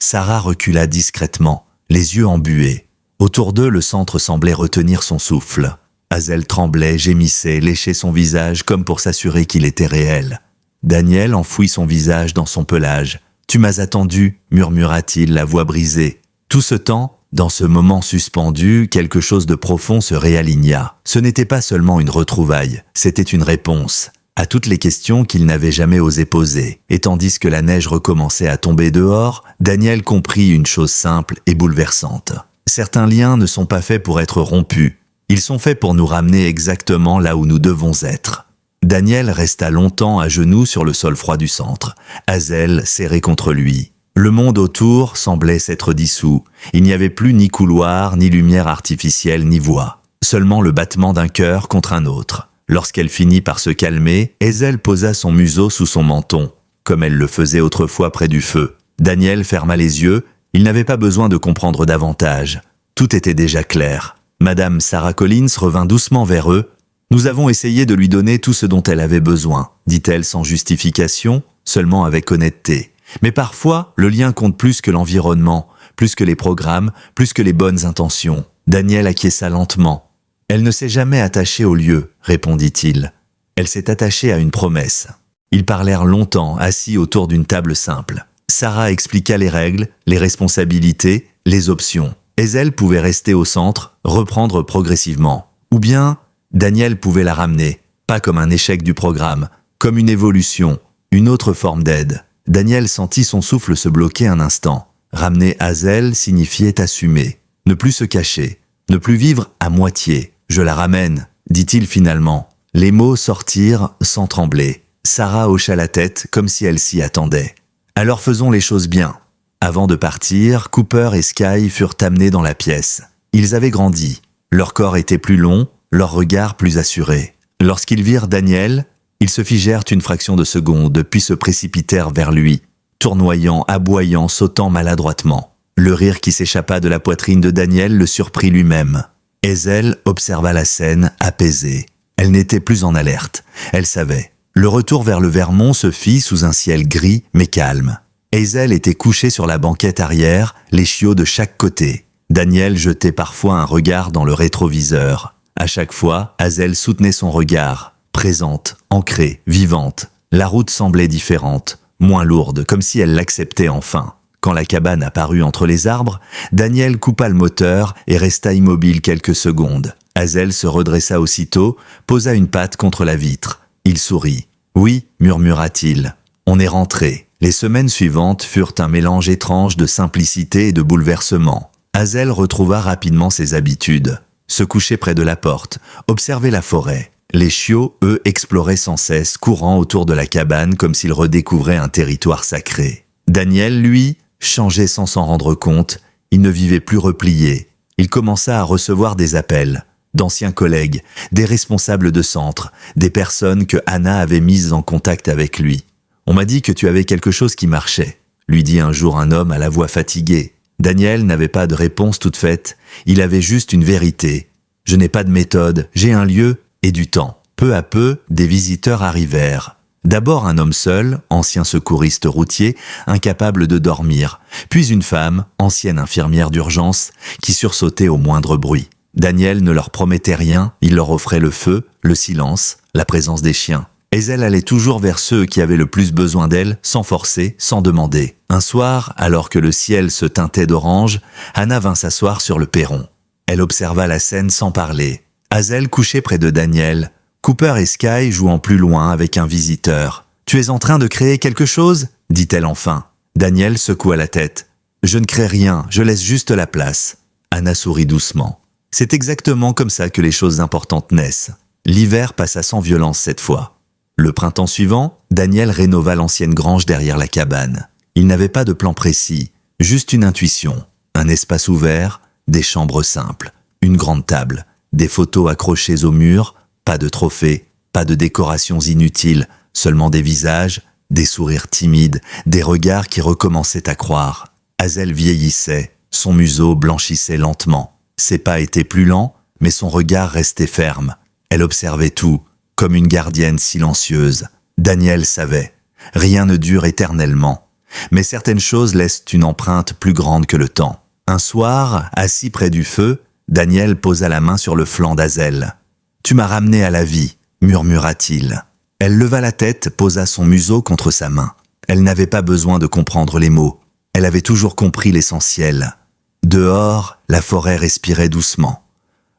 A: Sarah recula discrètement, les yeux embués. Autour d'eux, le centre semblait retenir son souffle. Hazel tremblait, gémissait, léchait son visage comme pour s'assurer qu'il était réel. Daniel enfouit son visage dans son pelage. « Tu m'as attendu » murmura-t-il, la voix brisée. Tout ce temps, dans ce moment suspendu, quelque chose de profond se réaligna. Ce n'était pas seulement une retrouvaille, c'était une réponse à toutes les questions qu'il n'avait jamais osé poser. Et tandis que la neige recommençait à tomber dehors, Daniel comprit une chose simple et bouleversante. Certains liens ne sont pas faits pour être rompus. Ils sont faits pour nous ramener exactement là où nous devons être. Daniel resta longtemps à genoux sur le sol froid du centre, Hazel serrée contre lui. Le monde autour semblait s'être dissous. Il n'y avait plus ni couloir, ni lumière artificielle, ni voix. Seulement le battement d'un cœur contre un autre. Lorsqu'elle finit par se calmer, Hazel posa son museau sous son menton, comme elle le faisait autrefois près du feu. Daniel ferma les yeux, il n'avait pas besoin de comprendre davantage. Tout était déjà clair. Madame Sarah Collins revint doucement vers eux. « Nous avons essayé de lui donner tout ce dont elle avait besoin », dit-elle sans justification, seulement avec honnêteté. Mais parfois, le lien compte plus que l'environnement, plus que les programmes, plus que les bonnes intentions. Daniel acquiesça lentement. « Elle ne s'est jamais attachée au lieu », répondit-il. « Elle s'est attachée à une promesse. » Ils parlèrent longtemps, assis autour d'une table simple. Sarah expliqua les règles, les responsabilités, les options. Hazel pouvait rester au centre, reprendre progressivement. Ou bien, Daniel pouvait la ramener, pas comme un échec du programme, comme une évolution, une autre forme d'aide. Daniel sentit son souffle se bloquer un instant. Ramener Hazel signifiait assumer, ne plus se cacher, ne plus vivre à moitié. « Je la ramène », dit-il finalement. Les mots sortirent sans trembler. Sarah hocha la tête comme si elle s'y attendait. « Alors faisons les choses bien. » Avant de partir, Cooper et Sky furent amenés dans la pièce. Ils avaient grandi. Leur corps était plus long, leur regard plus assuré. Lorsqu'ils virent Daniel, ils se figèrent une fraction de seconde, puis se précipitèrent vers lui, tournoyant, aboyant, sautant maladroitement. Le rire qui s'échappa de la poitrine de Daniel le surprit lui-même. Hazel observa la scène, apaisée. Elle n'était plus en alerte. Elle savait. Le retour vers le Vermont se fit sous un ciel gris mais calme. Hazel était couchée sur la banquette arrière, les chiots de chaque côté. Daniel jetait parfois un regard dans le rétroviseur. À chaque fois, Hazel soutenait son regard, présente, ancrée, vivante. La route semblait différente, moins lourde, comme si elle l'acceptait enfin. Quand la cabane apparut entre les arbres, Daniel coupa le moteur et resta immobile quelques secondes. Hazel se redressa aussitôt, posa une patte contre la vitre. Il sourit. « Oui », murmura-t-il. « On est rentré. » Les semaines suivantes furent un mélange étrange de simplicité et de bouleversement. Hazel retrouva rapidement ses habitudes. Se coucher près de la porte, observer la forêt. Les chiots, eux, exploraient sans cesse, courant autour de la cabane comme s'ils redécouvraient un territoire sacré. Daniel, lui, changeait sans s'en rendre compte. Il ne vivait plus replié. Il commença à recevoir des appels, d'anciens collègues, des responsables de centre, des personnes que Anna avait mises en contact avec lui. « On m'a dit que tu avais quelque chose qui marchait », lui dit un jour un homme à la voix fatiguée. Daniel n'avait pas de réponse toute faite, il avait juste une vérité. « Je n'ai pas de méthode, j'ai un lieu et du temps. » Peu à peu, des visiteurs arrivèrent. D'abord un homme seul, ancien secouriste routier, incapable de dormir, puis une femme, ancienne infirmière d'urgence, qui sursautait au moindre bruit. Daniel ne leur promettait rien, il leur offrait le feu, le silence, la présence des chiens. Hazel allait toujours vers ceux qui avaient le plus besoin d'elle, sans forcer, sans demander. Un soir, alors que le ciel se teintait d'orange, Anna vint s'asseoir sur le perron. Elle observa la scène sans parler. Hazel couchait près de Daniel, Cooper et Sky jouant plus loin avec un visiteur. « Tu es en train de créer quelque chose ?» dit-elle enfin. Daniel secoua la tête. « Je ne crée rien, je laisse juste la place. » Anna sourit doucement. C'est exactement comme ça que les choses importantes naissent. L'hiver passa sans violence cette fois. Le printemps suivant, Daniel rénova l'ancienne grange derrière la cabane. Il n'avait pas de plan précis, juste une intuition. Un espace ouvert, des chambres simples, une grande table, des photos accrochées au mur, pas de trophées, pas de décorations inutiles, seulement des visages, des sourires timides, des regards qui recommençaient à croire. Hazel vieillissait, son museau blanchissait lentement. Ses pas étaient plus lents, mais son regard restait ferme. Elle observait tout, comme une gardienne silencieuse. Daniel savait. Rien ne dure éternellement. Mais certaines choses laissent une empreinte plus grande que le temps. Un soir, assis près du feu, Daniel posa la main sur le flanc d'Azel. « Tu m'as ramené à la vie », murmura-t-il. Elle leva la tête, posa son museau contre sa main. Elle n'avait pas besoin de comprendre les mots. Elle avait toujours compris l'essentiel. Dehors, la forêt respirait doucement.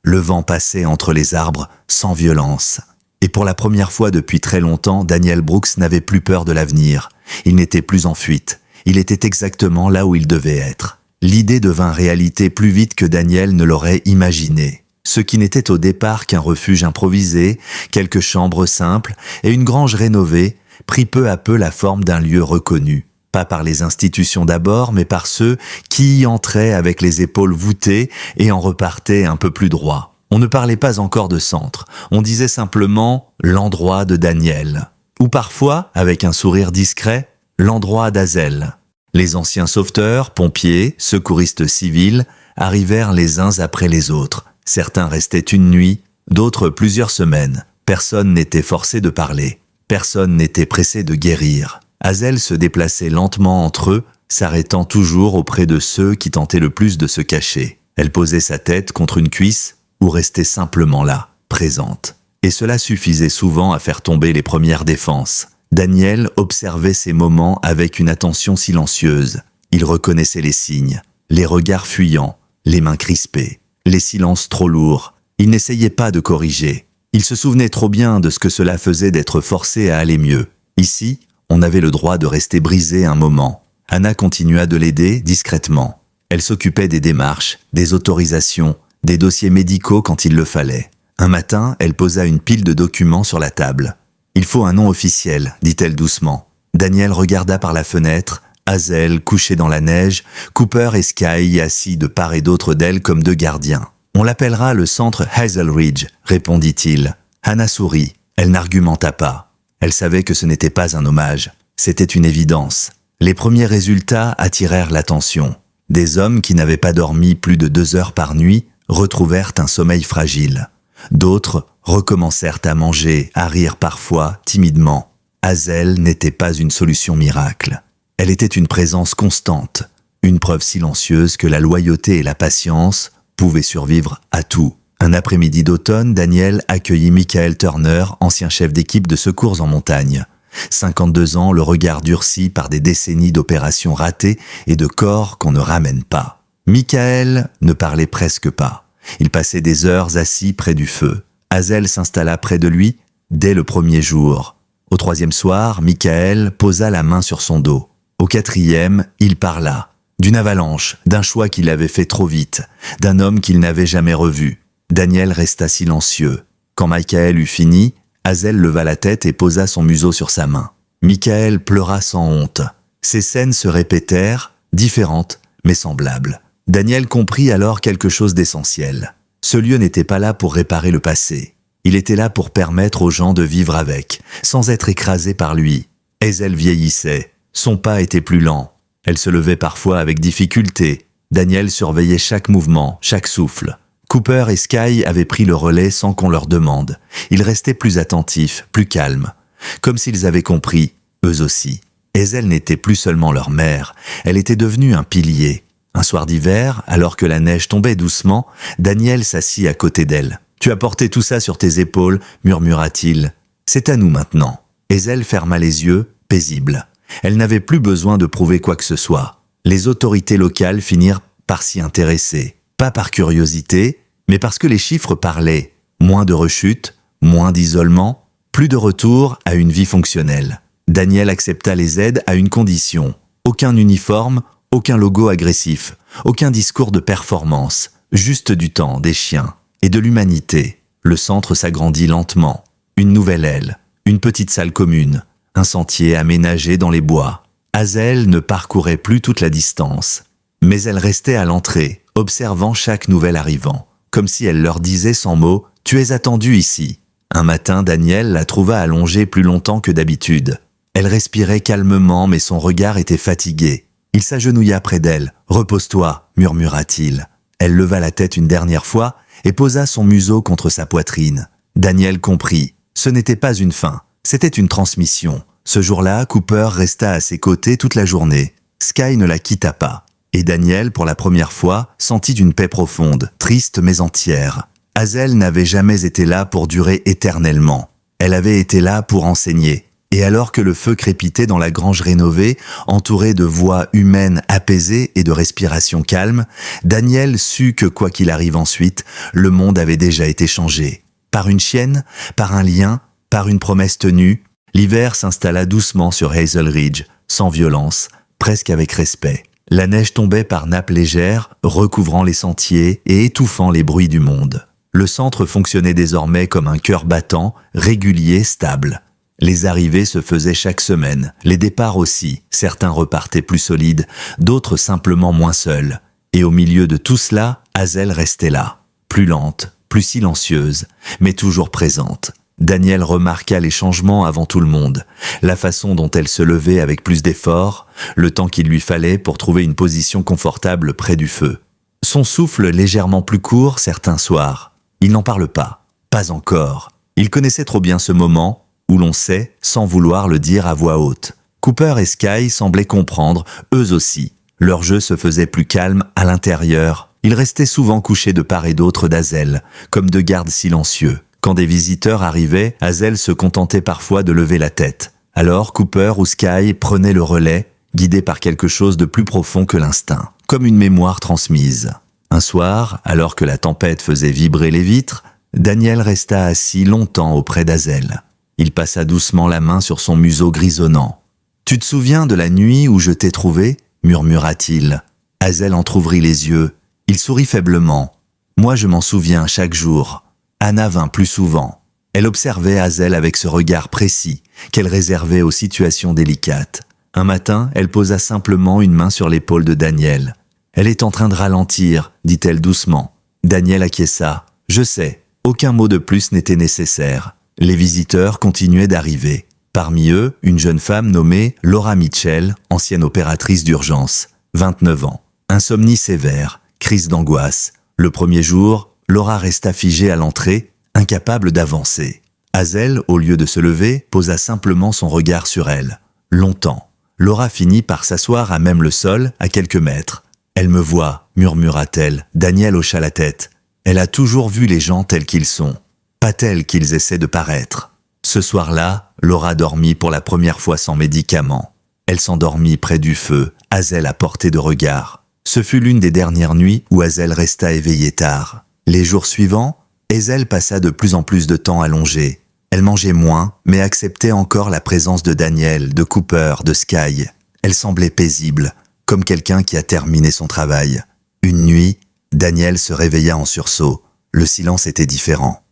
A: Le vent passait entre les arbres sans violence. Et pour la première fois depuis très longtemps, Daniel Brooks n'avait plus peur de l'avenir. Il n'était plus en fuite. Il était exactement là où il devait être. L'idée devint réalité plus vite que Daniel ne l'aurait imaginé. Ce qui n'était au départ qu'un refuge improvisé, quelques chambres simples et une grange rénovée, prit peu à peu la forme d'un lieu reconnu. Pas par les institutions d'abord, mais par ceux qui y entraient avec les épaules voûtées et en repartaient un peu plus droit. On ne parlait pas encore de centre, on disait simplement « l'endroit de Daniel ». Ou parfois, avec un sourire discret, « l'endroit d'Azel ». Les anciens sauveteurs, pompiers, secouristes civils arrivèrent les uns après les autres. Certains restaient une nuit, d'autres plusieurs semaines. Personne n'était forcé de parler. Personne n'était pressé de guérir. Azel se déplaçait lentement entre eux, s'arrêtant toujours auprès de ceux qui tentaient le plus de se cacher. Elle posait sa tête contre une cuisse ou restait simplement là, présente. Et cela suffisait souvent à faire tomber les premières défenses. Daniel observait ces moments avec une attention silencieuse. Il reconnaissait les signes, les regards fuyants, les mains crispées, les silences trop lourds. Il n'essayait pas de corriger. Il se souvenait trop bien de ce que cela faisait d'être forcé à aller mieux. Ici, on avait le droit de rester brisé un moment. Anna continua de l'aider discrètement. Elle s'occupait des démarches, des autorisations, des dossiers médicaux quand il le fallait. Un matin, elle posa une pile de documents sur la table. « Il faut un nom officiel », dit-elle doucement. Daniel regarda par la fenêtre, Azel couché dans la neige, Cooper et Sky assis de part et d'autre d'elle comme deux gardiens. « On l'appellera le centre Hazel Ridge », répondit-il. Anna sourit. Elle n'argumenta pas. Elle savait que ce n'était pas un hommage. C'était une évidence. Les premiers résultats attirèrent l'attention. Des hommes qui n'avaient pas dormi plus de 2 heures par nuit retrouvèrent un sommeil fragile. D'autres recommencèrent à manger, à rire parfois, timidement. Azel n'était pas une solution miracle. Elle était une présence constante, une preuve silencieuse que la loyauté et la patience pouvaient survivre à tout. Un après-midi d'automne, Daniel accueillit Michael Turner, ancien chef d'équipe de secours en montagne. 52 ans, le regard durci par des décennies d'opérations ratées et de corps qu'on ne ramène pas. Michael ne parlait presque pas. Il passait des heures assis près du feu. Azel s'installa près de lui dès le premier jour. Au 3e soir, Michael posa la main sur son dos. Au 4e, il parla. D'une avalanche, d'un choix qu'il avait fait trop vite, d'un homme qu'il n'avait jamais revu. Daniel resta silencieux. Quand Michael eut fini, Azel leva la tête et posa son museau sur sa main. Michael pleura sans honte. Ces scènes se répétèrent, différentes, mais semblables. Daniel comprit alors quelque chose d'essentiel. Ce lieu n'était pas là pour réparer le passé. Il était là pour permettre aux gens de vivre avec, sans être écrasés par lui. Azel vieillissait. Son pas était plus lent. Elle se levait parfois avec difficulté. Daniel surveillait chaque mouvement, chaque souffle. Cooper et Sky avaient pris le relais sans qu'on leur demande. Ils restaient plus attentifs, plus calmes. Comme s'ils avaient compris, eux aussi. Azel n'était plus seulement leur mère, elle était devenue un pilier. Un soir d'hiver, alors que la neige tombait doucement, Daniel s'assit à côté d'elle. « Tu as porté tout ça sur tes épaules », murmura-t-il. « C'est à nous maintenant. » Azel ferma les yeux, paisible. Elle n'avait plus besoin de prouver quoi que ce soit. Les autorités locales finirent par s'y intéresser. Pas par curiosité, mais parce que les chiffres parlaient. Moins de rechutes, moins d'isolement, plus de retour à une vie fonctionnelle. Daniel accepta les aides à une condition. Aucun uniforme, aucun logo agressif, aucun discours de performance, juste du temps, des chiens et de l'humanité. Le centre s'agrandit lentement. Une nouvelle aile, une petite salle commune, un sentier aménagé dans les bois. Azel ne parcourait plus toute la distance, mais elle restait à l'entrée, observant chaque nouvel arrivant, comme si elle leur disait sans mots « Tu es attendu ici ». Un matin, Daniel la trouva allongée plus longtemps que d'habitude. Elle respirait calmement, mais son regard était fatigué. Il s'agenouilla près d'elle. « Repose-toi », murmura-t-il. Elle leva la tête une dernière fois et posa son museau contre sa poitrine. Daniel comprit. Ce n'était pas une fin, c'était une transmission. Ce jour-là, Cooper resta à ses côtés toute la journée. Sky ne la quitta pas. Et Daniel, pour la première fois, sentit une paix profonde, triste mais entière. Hazel n'avait jamais été là pour durer éternellement. Elle avait été là pour enseigner. Et alors que le feu crépitait dans la grange rénovée, entouré de voix humaines apaisées et de respiration calme, Daniel sut que quoi qu'il arrive ensuite, le monde avait déjà été changé. Par une chienne, par un lien, par une promesse tenue, l'hiver s'installa doucement sur Hazel Ridge, sans violence, presque avec respect. La neige tombait par nappes légères, recouvrant les sentiers et étouffant les bruits du monde. Le centre fonctionnait désormais comme un cœur battant, régulier, stable. Les arrivées se faisaient chaque semaine, les départs aussi, certains repartaient plus solides, d'autres simplement moins seuls. Et au milieu de tout cela, Hazel restait là, plus lente, plus silencieuse, mais toujours présente. Daniel remarqua les changements avant tout le monde, la façon dont elle se levait avec plus d'effort, le temps qu'il lui fallait pour trouver une position confortable près du feu. Son souffle légèrement plus court certains soirs. Il n'en parle pas encore. Il connaissait trop bien ce moment où l'on sait sans vouloir le dire à voix haute. Cooper et Sky semblaient comprendre, eux aussi. Leur jeu se faisait plus calme à l'intérieur. Ils restaient souvent couchés de part et d'autre d'Hazel, comme deux gardes silencieux. Quand des visiteurs arrivaient, Hazel se contentait parfois de lever la tête. Alors Cooper ou Sky prenaient le relais, guidés par quelque chose de plus profond que l'instinct, comme une mémoire transmise. Un soir, alors que la tempête faisait vibrer les vitres, Daniel resta assis longtemps auprès d'Hazel. Il passa doucement la main sur son museau grisonnant. « Tu te souviens de la nuit où je t'ai trouvé » murmura-t-il. Hazel entr'ouvrit les yeux. Il sourit faiblement. « Moi je m'en souviens chaque jour. » Anna vint plus souvent. Elle observait Hazel avec ce regard précis qu'elle réservait aux situations délicates. Un matin, elle posa simplement une main sur l'épaule de Daniel. « Elle est en train de ralentir » dit-elle doucement. Daniel acquiesça. « Je sais, aucun mot de plus n'était nécessaire. » Les visiteurs continuaient d'arriver. Parmi eux, une jeune femme nommée Laura Mitchell, ancienne opératrice d'urgence, 29 ans. Insomnie sévère, crise d'angoisse. Le premier jour, Laura resta figée à l'entrée, incapable d'avancer. Hazel, au lieu de se lever, posa simplement son regard sur elle. Longtemps. Laura finit par s'asseoir à même le sol, à quelques mètres. « Elle me voit » murmura-t-elle. Daniel hocha la tête. Elle a toujours vu les gens tels qu'ils sont. Pas tels qu'ils essaient de paraître. Ce soir-là, Laura dormit pour la première fois sans médicaments. Elle s'endormit près du feu, Hazel à portée de regard. Ce fut l'une des dernières nuits où Hazel resta éveillée tard. Les jours suivants, Hazel passa de plus en plus de temps allongée. Elle mangeait moins, mais acceptait encore la présence de Daniel, de Cooper, de Sky. Elle semblait paisible, comme quelqu'un qui a terminé son travail. Une nuit, Daniel se réveilla en sursaut. Le silence était différent.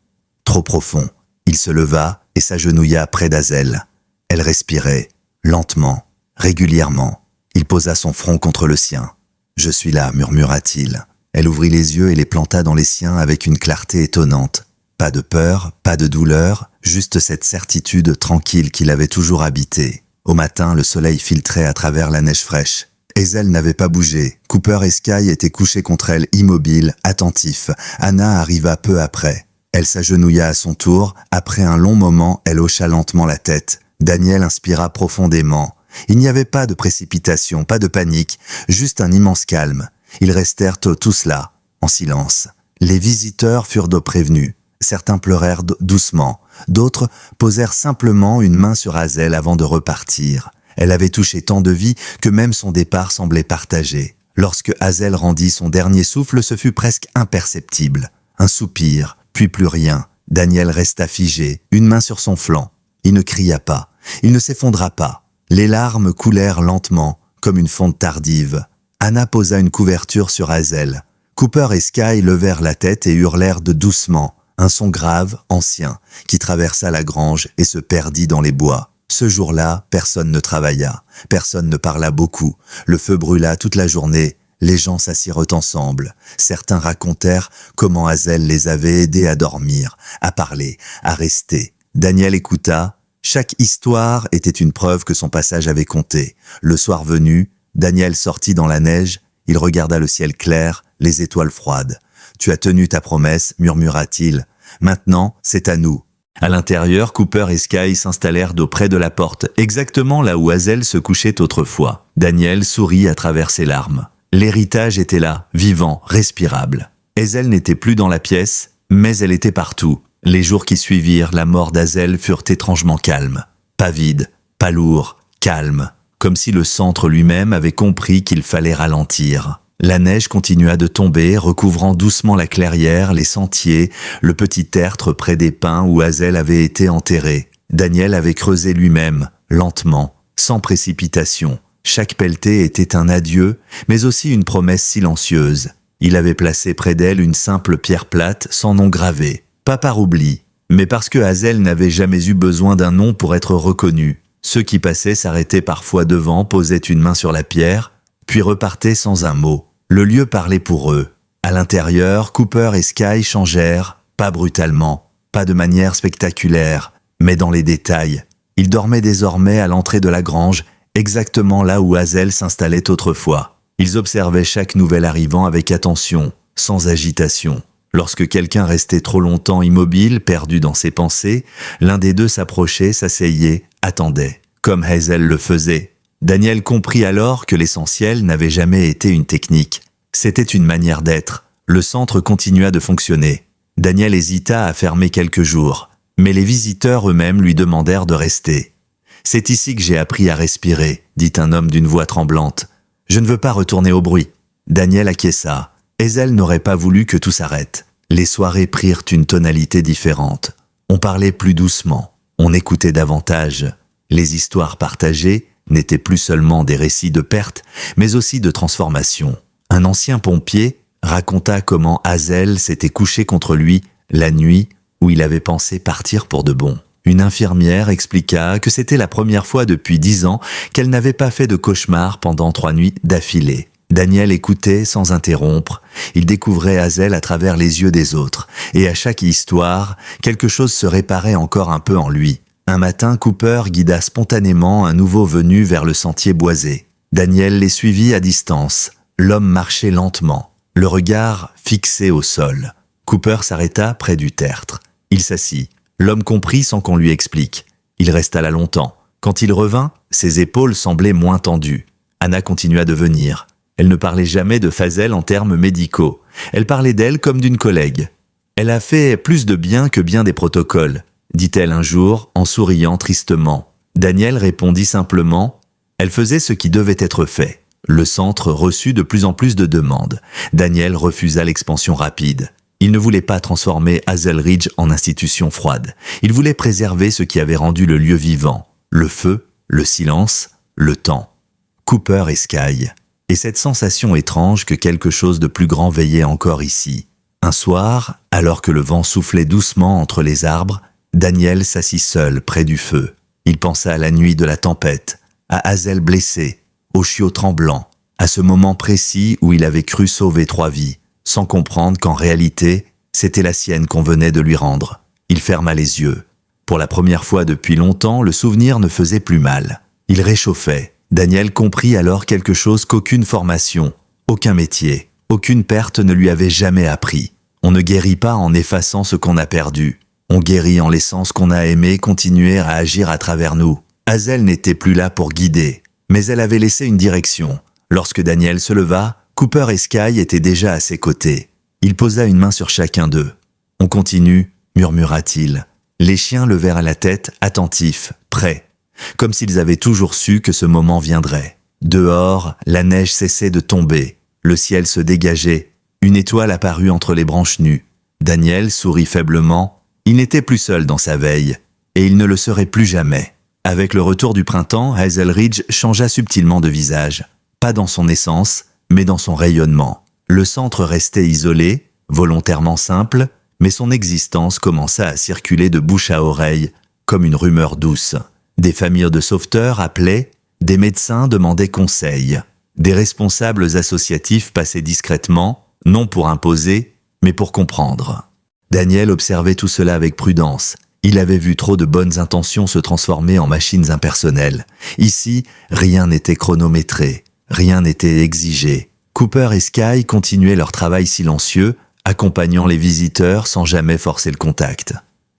A: Trop profond. Il se leva et s'agenouilla près d'Hazel. Elle respirait, lentement, régulièrement. Il posa son front contre le sien. « Je suis là » murmura-t-il. Elle ouvrit les yeux et les planta dans les siens avec une clarté étonnante. Pas de peur, pas de douleur, juste cette certitude tranquille qui l'avait toujours habité. Au matin, le soleil filtrait à travers la neige fraîche. Hazel n'avait pas bougé. Cooper et Sky étaient couchés contre elle, immobiles, attentifs. Anna arriva peu après. Elle s'agenouilla à son tour. Après un long moment, elle hocha lentement la tête. Daniel inspira profondément. Il n'y avait pas de précipitation, pas de panique, juste un immense calme. Ils restèrent tous là, en silence. Les visiteurs furent prévenus. Certains pleurèrent doucement. D'autres posèrent simplement une main sur Hazel avant de repartir. Elle avait touché tant de vie que même son départ semblait partagé. Lorsque Hazel rendit son dernier souffle, ce fut presque imperceptible. Un soupir, puis plus rien. Daniel resta figé, une main sur son flanc. Il ne cria pas, il ne s'effondra pas. Les larmes coulèrent lentement, comme une fonte tardive. Anna posa une couverture sur Hazel. Cooper et Sky levèrent la tête et hurlèrent doucement, un son grave, ancien, qui traversa la grange et se perdit dans les bois. Ce jour-là, personne ne travailla, personne ne parla beaucoup. Le feu brûla toute la journée. Les gens s'assirent ensemble. Certains racontèrent comment Hazel les avait aidés à dormir, à parler, à rester. Daniel écouta. Chaque histoire était une preuve que son passage avait compté. Le soir venu, Daniel sortit dans la neige. Il regarda le ciel clair, les étoiles froides. « Tu as tenu ta promesse » murmura-t-il. « Maintenant, c'est à nous. » À l'intérieur, Cooper et Sky s'installèrent d'auprès de la porte, exactement là où Hazel se couchait autrefois. Daniel sourit à travers ses larmes. L'héritage était là, vivant, respirable. Hazel n'était plus dans la pièce, mais elle était partout. Les jours qui suivirent la mort d'Hazel furent étrangement calmes. Pas vides, pas lourds, calmes. Comme si le centre lui-même avait compris qu'il fallait ralentir. La neige continua de tomber, recouvrant doucement la clairière, les sentiers, le petit tertre près des pins où Hazel avait été enterrée. Daniel avait creusé lui-même, lentement, sans précipitation. Chaque pelletée était un adieu, mais aussi une promesse silencieuse. Il avait placé près d'elle une simple pierre plate, sans nom gravé. Pas par oubli, mais parce que Hazel n'avait jamais eu besoin d'un nom pour être reconnu. Ceux qui passaient s'arrêtaient parfois devant, posaient une main sur la pierre, puis repartaient sans un mot. Le lieu parlait pour eux. À l'intérieur, Cooper et Sky changèrent, pas brutalement, pas de manière spectaculaire, mais dans les détails. Ils dormaient désormais à l'entrée de la grange, exactement là où Hazel s'installait autrefois. Ils observaient chaque nouvel arrivant avec attention, sans agitation. Lorsque quelqu'un restait trop longtemps immobile, perdu dans ses pensées, l'un des deux s'approchait, s'asseyait, attendait, comme Hazel le faisait. Daniel comprit alors que l'essentiel n'avait jamais été une technique. C'était une manière d'être. Le centre continua de fonctionner. Daniel hésita à fermer quelques jours, mais les visiteurs eux-mêmes lui demandèrent de rester. « C'est ici que j'ai appris à respirer », dit un homme d'une voix tremblante. « Je ne veux pas retourner au bruit. » Daniel acquiesça. Hazel n'aurait pas voulu que tout s'arrête. Les soirées prirent une tonalité différente. On parlait plus doucement, on écoutait davantage. Les histoires partagées n'étaient plus seulement des récits de perte, mais aussi de transformation. Un ancien pompier raconta comment Hazel s'était couché contre lui la nuit où il avait pensé partir pour de bon. Une infirmière expliqua que c'était la première fois depuis 10 ans qu'elle n'avait pas fait de cauchemar pendant 3 nuits d'affilée. Daniel écoutait sans interrompre, il découvrait Hazel à travers les yeux des autres, et à chaque histoire, quelque chose se réparait encore un peu en lui. Un matin, Cooper guida spontanément un nouveau venu vers le sentier boisé. Daniel les suivit à distance. L'homme marchait lentement, le regard fixé au sol. Cooper s'arrêta près du tertre. Il s'assit. L'homme comprit sans qu'on lui explique. Il resta là longtemps. Quand il revint, ses épaules semblaient moins tendues. Anna continua de venir. Elle ne parlait jamais de Hazel en termes médicaux. Elle parlait d'elle comme d'une collègue. « Elle a fait plus de bien que bien des protocoles », dit-elle un jour en souriant tristement. Daniel répondit simplement « Elle faisait ce qui devait être fait ». Le centre reçut de plus en plus de demandes. Daniel refusa l'expansion rapide. Il ne voulait pas transformer Hazel Ridge en institution froide. Il voulait préserver ce qui avait rendu le lieu vivant. Le feu, le silence, le temps. Cooper et Sky. Et cette sensation étrange que quelque chose de plus grand veillait encore ici. Un soir, alors que le vent soufflait doucement entre les arbres, Daniel s'assit seul près du feu. Il pensa à la nuit de la tempête, à Hazel blessée, au chiot tremblant, à ce moment précis où il avait cru sauver 3 vies, sans comprendre qu'en réalité, c'était la sienne qu'on venait de lui rendre. Il ferma les yeux. Pour la première fois depuis longtemps, le souvenir ne faisait plus mal. Il réchauffait. Daniel comprit alors quelque chose qu'aucune formation, aucun métier, aucune perte ne lui avait jamais appris. On ne guérit pas en effaçant ce qu'on a perdu. On guérit en laissant ce qu'on a aimé continuer à agir à travers nous. Hazel n'était plus là pour guider, mais elle avait laissé une direction. Lorsque Daniel se leva, Cooper et Sky étaient déjà à ses côtés. Il posa une main sur chacun d'eux. « On continue » murmura-t-il. Les chiens levèrent la tête, attentifs, prêts. Comme s'ils avaient toujours su que ce moment viendrait. Dehors, la neige cessait de tomber. Le ciel se dégageait. Une étoile apparut entre les branches nues. Daniel sourit faiblement. Il n'était plus seul dans sa veille. Et il ne le serait plus jamais. Avec le retour du printemps, Hazel Ridge changea subtilement de visage. Pas dans son essence, mais dans son rayonnement. Le centre restait isolé, volontairement simple, mais son existence commença à circuler de bouche à oreille, comme une rumeur douce. Des familles de sauveteurs appelaient, des médecins demandaient conseil. Des responsables associatifs passaient discrètement, non pour imposer, mais pour comprendre. Daniel observait tout cela avec prudence. Il avait vu trop de bonnes intentions se transformer en machines impersonnelles. Ici, rien n'était chronométré, rien n'était exigé. Cooper et Sky continuaient leur travail silencieux, accompagnant les visiteurs sans jamais forcer le contact.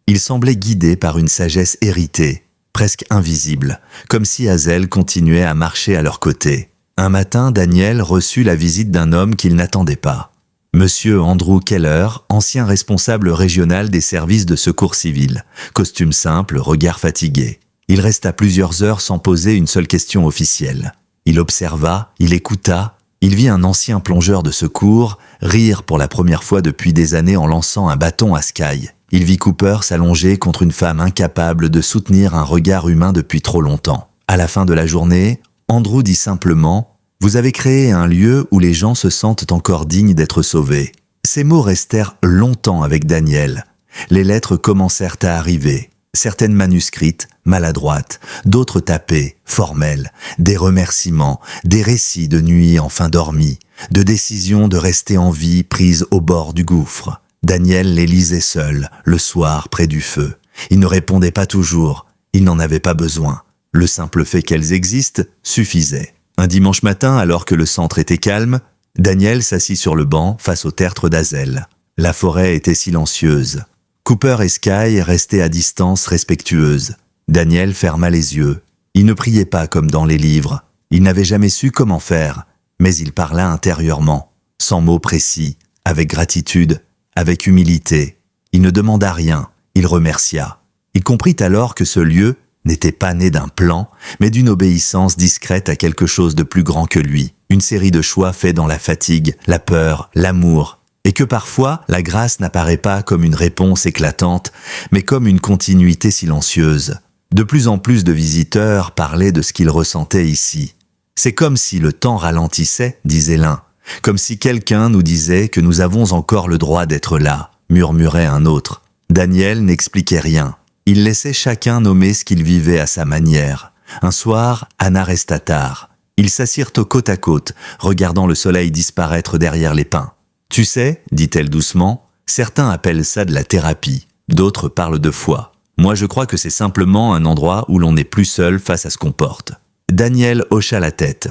A: Il semblait guidé par une sagesse héritée, presque invisible, comme si Hazel continuait à marcher à leur côté. Un matin, Daniel reçut la visite d'un homme qu'il n'attendait pas. Monsieur Andrew Keller, ancien responsable régional des services de secours civil. Costume simple, regard fatigué. Il resta plusieurs heures sans poser une seule question officielle. Il observa, il écouta, il vit un ancien plongeur de secours rire pour la première fois depuis des années en lançant un bâton à Sky. Il vit Cooper s'allonger contre une femme incapable de soutenir un regard humain depuis trop longtemps. À la fin de la journée, Andrew dit simplement « Vous avez créé un lieu où les gens se sentent encore dignes d'être sauvés. » Ces mots restèrent longtemps avec Daniel. Les lettres commencèrent à arriver. Certaines manuscrites, maladroites, d'autres tapées, formelles, des remerciements, des récits de nuits enfin dormies, de décisions de rester en vie prises au bord du gouffre. Daniel les lisait seul, le soir, près du feu. Il ne répondait pas toujours, il n'en avait pas besoin. Le simple fait qu'elles existent suffisait. Un dimanche matin, alors que le centre était calme, Daniel s'assit sur le banc face au tertre d'Hazel. La forêt était silencieuse. Cooper et Sky restaient à distance respectueuse. Daniel ferma les yeux. Il ne priait pas comme dans les livres. Il n'avait jamais su comment faire, mais il parla intérieurement, sans mots précis, avec gratitude, avec humilité. Il ne demanda rien, il remercia. Il comprit alors que ce lieu n'était pas né d'un plan, mais d'une obéissance discrète à quelque chose de plus grand que lui. Une série de choix faits dans la fatigue, la peur, l'amour, et que parfois, la grâce n'apparaît pas comme une réponse éclatante, mais comme une continuité silencieuse. De plus en plus de visiteurs parlaient de ce qu'ils ressentaient ici. C'est comme si le temps ralentissait, disait l'un, comme si quelqu'un nous disait que nous avons encore le droit d'être là, murmurait un autre. Daniel n'expliquait rien. Il laissait chacun nommer ce qu'il vivait à sa manière. Un soir, Anna resta tard. Ils s'assirent côte à côte, regardant le soleil disparaître derrière les pins. « Tu sais, dit-elle doucement, certains appellent ça de la thérapie, d'autres parlent de foi. Moi je crois que c'est simplement un endroit où l'on n'est plus seul face à ce qu'on porte. » Daniel hocha la tête.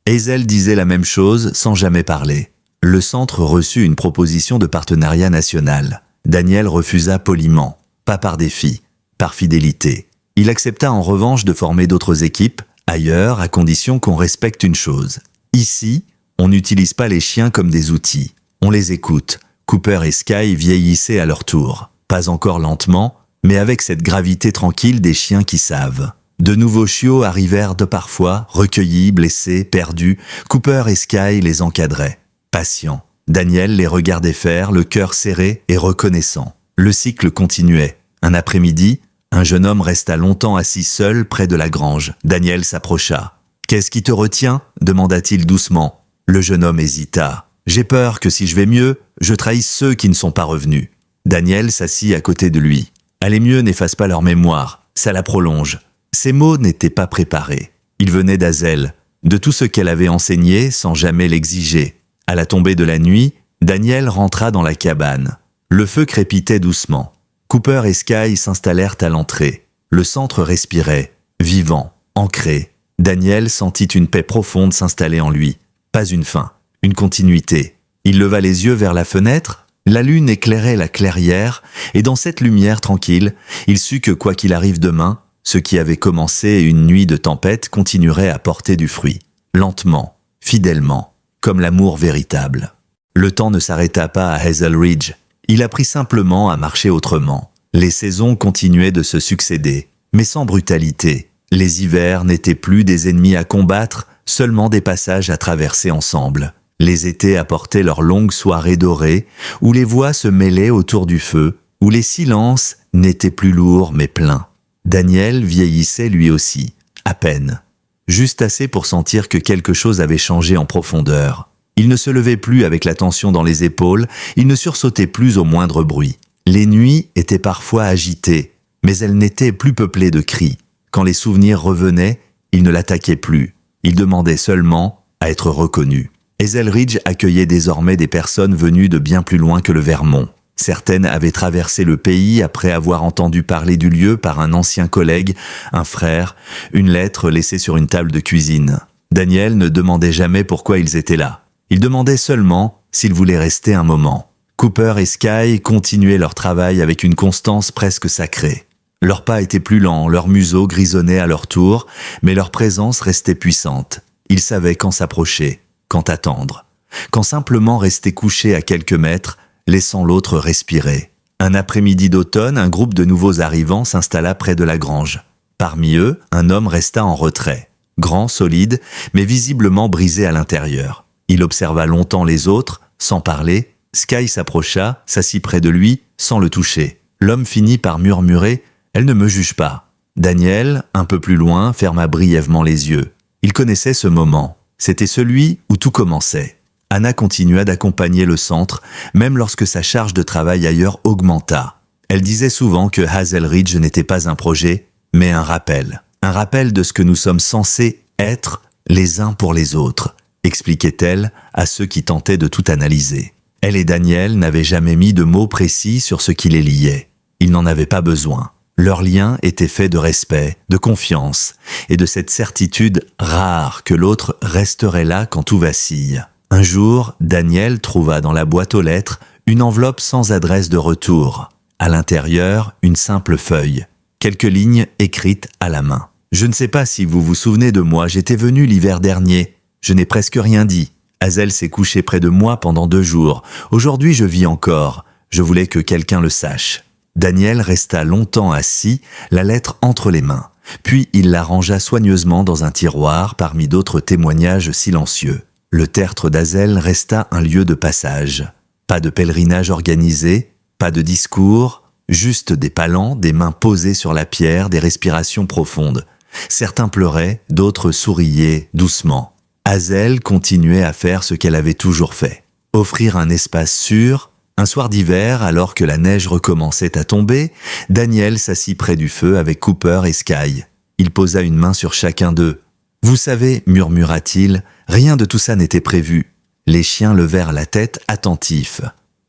A: Hazel disait la même chose sans jamais parler. Le centre reçut une proposition de partenariat national. Daniel refusa poliment, pas par défi, par fidélité. Il accepta en revanche de former d'autres équipes, ailleurs, à condition qu'on respecte une chose. Ici, on n'utilise pas les chiens comme des outils. On les écoute. Cooper et Sky vieillissaient à leur tour. Pas encore lentement, mais avec cette gravité tranquille des chiens qui savent. De nouveaux chiots arrivèrent de parfois, recueillis, blessés, perdus. Cooper et Sky les encadraient. Patients. Daniel les regardait faire, le cœur serré et reconnaissant. Le cycle continuait. Un après-midi, un jeune homme resta longtemps assis seul près de la grange. Daniel s'approcha. « Qu'est-ce qui te retient ?» demanda-t-il doucement. Le jeune homme hésita. « J'ai peur que si je vais mieux, je trahisse ceux qui ne sont pas revenus. » Daniel s'assit à côté de lui. « Aller mieux n'efface pas leur mémoire, ça la prolonge. » Ces mots n'étaient pas préparés. Ils venaient d'Hazel, de tout ce qu'elle avait enseigné sans jamais l'exiger. À la tombée de la nuit, Daniel rentra dans la cabane. Le feu crépitait doucement. Cooper et Sky s'installèrent à l'entrée. Le centre respirait, vivant, ancré. Daniel sentit une paix profonde s'installer en lui. Pas une fin, une continuité. Il leva les yeux vers la fenêtre. La lune éclairait la clairière, et dans cette lumière tranquille, il sut que quoi qu'il arrive demain, ce qui avait commencé une nuit de tempête continuerait à porter du fruit. Lentement, fidèlement, comme l'amour véritable. Le temps ne s'arrêta pas à Hazel Ridge. Il apprit simplement à marcher autrement. Les saisons continuaient de se succéder, mais sans brutalité. Les hivers n'étaient plus des ennemis à combattre, seulement des passages à traverser ensemble. Les étés apportaient leurs longues soirées dorées, où les voix se mêlaient autour du feu, où les silences n'étaient plus lourds mais pleins. Daniel vieillissait lui aussi, à peine. Juste assez pour sentir que quelque chose avait changé en profondeur. Il ne se levait plus avec la tension dans les épaules, il ne sursautait plus au moindre bruit. Les nuits étaient parfois agitées, mais elles n'étaient plus peuplées de cris. Quand les souvenirs revenaient, il ne l'attaquait plus. Il demandait seulement à être reconnu. Hazel Ridge accueillait désormais des personnes venues de bien plus loin que le Vermont. Certaines avaient traversé le pays après avoir entendu parler du lieu par un ancien collègue, un frère, une lettre laissée sur une table de cuisine. Daniel ne demandait jamais pourquoi ils étaient là. Il demandait seulement s'ils voulaient rester un moment. Cooper et Sky continuaient leur travail avec une constance presque sacrée. Leurs pas étaient plus lents, leurs museaux grisonnaient à leur tour, mais leur présence restait puissante. Ils savaient quand s'approcher, quand attendre, quand simplement rester couché à quelques mètres, laissant l'autre respirer. Un après-midi d'automne, un groupe de nouveaux arrivants s'installa près de la grange. Parmi eux, un homme resta en retrait, grand, solide, mais visiblement brisé à l'intérieur. Il observa longtemps les autres, sans parler. Sky s'approcha, s'assit près de lui, sans le toucher. L'homme finit par murmurer « Elle ne me juge pas ». Daniel, un peu plus loin, ferma brièvement les yeux. Il connaissait ce moment. C'était celui où tout commençait. Anna continua d'accompagner le centre, même lorsque sa charge de travail ailleurs augmenta. Elle disait souvent que Hazel Ridge n'était pas un projet, mais un rappel. Un rappel de ce que nous sommes censés être les uns pour les autres, expliquait-elle à ceux qui tentaient de tout analyser. Elle et Daniel n'avaient jamais mis de mots précis sur ce qui les liait. Ils n'en avaient pas besoin. Leur lien était fait de respect, de confiance et de cette certitude rare que l'autre resterait là quand tout vacille. Un jour, Daniel trouva dans la boîte aux lettres une enveloppe sans adresse de retour. À l'intérieur, une simple feuille. Quelques lignes écrites à la main. « Je ne sais pas si vous vous souvenez de moi, j'étais venu l'hiver dernier. Je n'ai presque rien dit. Hazel s'est couchée près de moi pendant 2 jours. Aujourd'hui, je vis encore. Je voulais que quelqu'un le sache. » Daniel resta longtemps assis, la lettre entre les mains. Puis il la rangea soigneusement dans un tiroir parmi d'autres témoignages silencieux. Le tertre d'Hazel resta un lieu de passage. Pas de pèlerinage organisé, pas de discours, juste des palans, des mains posées sur la pierre, des respirations profondes. Certains pleuraient, d'autres souriaient doucement. Hazel continuait à faire ce qu'elle avait toujours fait. Offrir un espace sûr. Un soir d'hiver, alors que la neige recommençait à tomber, Daniel s'assit près du feu avec Cooper et Sky. Il posa une main sur chacun d'eux. « Vous savez, murmura-t-il, rien de tout ça n'était prévu. » Les chiens levèrent la tête attentifs.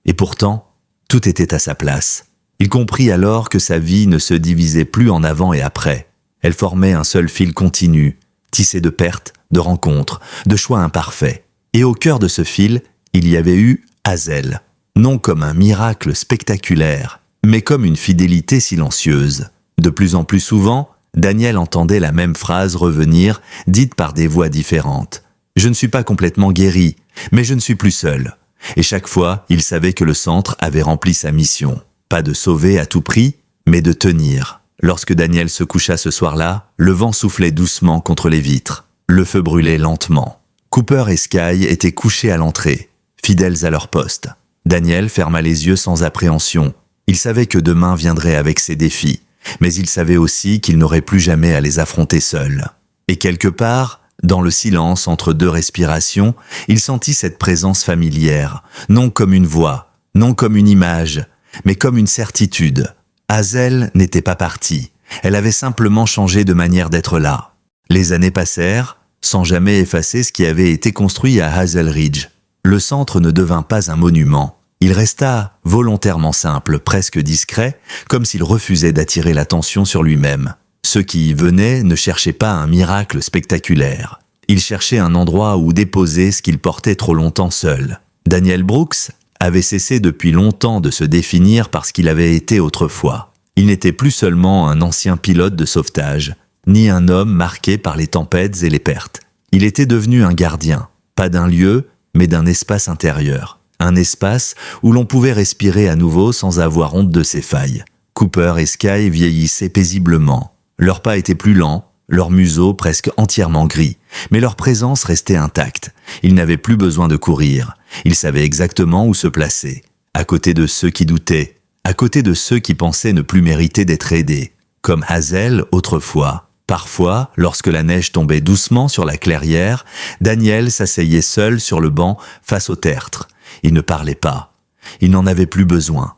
A: Et pourtant, tout était à sa place. Il comprit alors que sa vie ne se divisait plus en avant et après. Elle formait un seul fil continu, tissé de pertes, de rencontres, de choix imparfaits. Et au cœur de ce fil, il y avait eu Hazel. Non comme un miracle spectaculaire, mais comme une fidélité silencieuse. De plus en plus souvent, Daniel entendait la même phrase revenir, dite par des voix différentes. « Je ne suis pas complètement guéri, mais je ne suis plus seul. » Et chaque fois, il savait que le centre avait rempli sa mission. Pas de sauver à tout prix, mais de tenir. Lorsque Daniel se coucha ce soir-là, le vent soufflait doucement contre les vitres. Le feu brûlait lentement. Cooper et Sky étaient couchés à l'entrée, fidèles à leur poste. Daniel ferma les yeux sans appréhension. Il savait que demain viendrait avec ses défis, mais il savait aussi qu'il n'aurait plus jamais à les affronter seul. Et quelque part, dans le silence entre 2 respirations, il sentit cette présence familière, non comme une voix, non comme une image, mais comme une certitude. Hazel n'était pas partie, elle avait simplement changé de manière d'être là. Les années passèrent, sans jamais effacer ce qui avait été construit à Hazel Ridge. Le centre ne devint pas un monument. Il resta volontairement simple, presque discret, comme s'il refusait d'attirer l'attention sur lui-même. Ceux qui y venaient ne cherchaient pas un miracle spectaculaire. Ils cherchaient un endroit où déposer ce qu'ils portaient trop longtemps seuls. Daniel Brooks avait cessé depuis longtemps de se définir par ce qu'il avait été autrefois. Il n'était plus seulement un ancien pilote de sauvetage, ni un homme marqué par les tempêtes et les pertes. Il était devenu un gardien, pas d'un lieu, mais d'un espace intérieur. Un espace où l'on pouvait respirer à nouveau sans avoir honte de ses failles. Cooper et Sky vieillissaient paisiblement. Leurs pas étaient plus lents, leurs museaux presque entièrement gris, mais leur présence restait intacte. Ils n'avaient plus besoin de courir. Ils savaient exactement où se placer. À côté de ceux qui doutaient, à côté de ceux qui pensaient ne plus mériter d'être aidés. Comme Hazel autrefois. Parfois, lorsque la neige tombait doucement sur la clairière, Daniel s'asseyait seul sur le banc face au tertre. Il ne parlait pas. Il n'en avait plus besoin.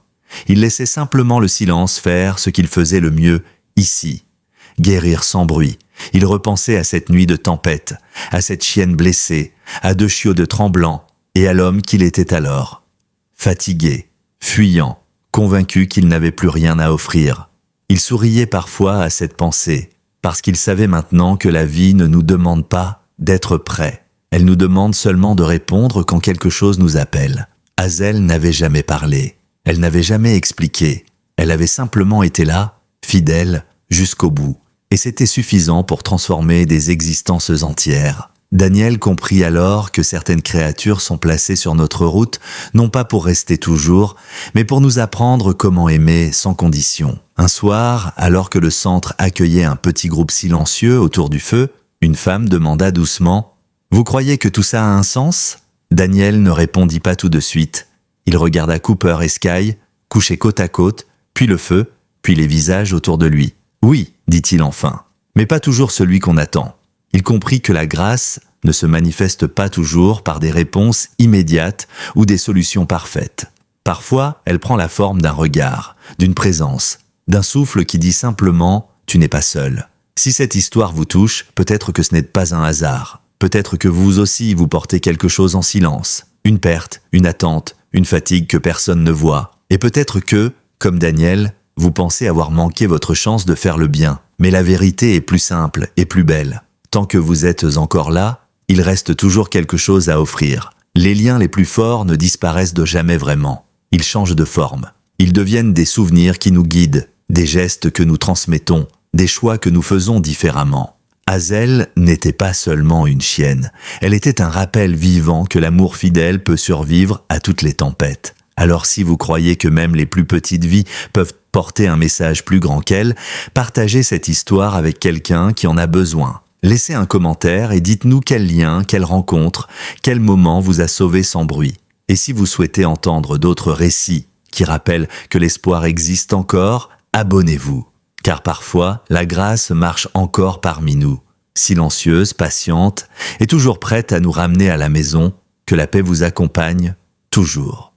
A: Il laissait simplement le silence faire ce qu'il faisait le mieux ici. Guérir sans bruit. Il repensait à cette nuit de tempête, à cette chienne blessée, à 2 chiots de tremblants et à l'homme qu'il était alors. Fatigué, fuyant, convaincu qu'il n'avait plus rien à offrir. Il souriait parfois à cette pensée, parce qu'il savait maintenant que la vie ne nous demande pas d'être prêt. Elle nous demande seulement de répondre quand quelque chose nous appelle. Hazel n'avait jamais parlé, elle n'avait jamais expliqué, elle avait simplement été là, fidèle, jusqu'au bout. Et c'était suffisant pour transformer des existences entières. Daniel comprit alors que certaines créatures sont placées sur notre route, non pas pour rester toujours, mais pour nous apprendre comment aimer sans condition. Un soir, alors que le centre accueillait un petit groupe silencieux autour du feu, une femme demanda doucement « Vous croyez que tout ça a un sens ?» Daniel ne répondit pas tout de suite. Il regarda Cooper et Sky, couchés côte à côte, puis le feu, puis les visages autour de lui. « Oui, dit-il enfin, mais pas toujours celui qu'on attend. » Il comprit que la grâce ne se manifeste pas toujours par des réponses immédiates ou des solutions parfaites. Parfois, elle prend la forme d'un regard, d'une présence, d'un souffle qui dit simplement « tu n'es pas seul ». Si cette histoire vous touche, peut-être que ce n'est pas un hasard. Peut-être que vous aussi vous portez quelque chose en silence. Une perte, une attente, une fatigue que personne ne voit. Et peut-être que, comme Daniel, vous pensez avoir manqué votre chance de faire le bien. Mais la vérité est plus simple et plus belle. Tant que vous êtes encore là, il reste toujours quelque chose à offrir. Les liens les plus forts ne disparaissent de jamais vraiment. Ils changent de forme. Ils deviennent des souvenirs qui nous guident, des gestes que nous transmettons, des choix que nous faisons différemment. Hazel n'était pas seulement une chienne. Elle était un rappel vivant que l'amour fidèle peut survivre à toutes les tempêtes. Alors si vous croyez que même les plus petites vies peuvent porter un message plus grand qu'elles, partagez cette histoire avec quelqu'un qui en a besoin. Laissez un commentaire et dites-nous quel lien, quelle rencontre, quel moment vous a sauvé sans bruit. Et si vous souhaitez entendre d'autres récits qui rappellent que l'espoir existe encore, abonnez-vous. Car parfois, la grâce marche encore parmi nous, silencieuse, patiente et toujours prête à nous ramener à la maison. Que la paix vous accompagne toujours.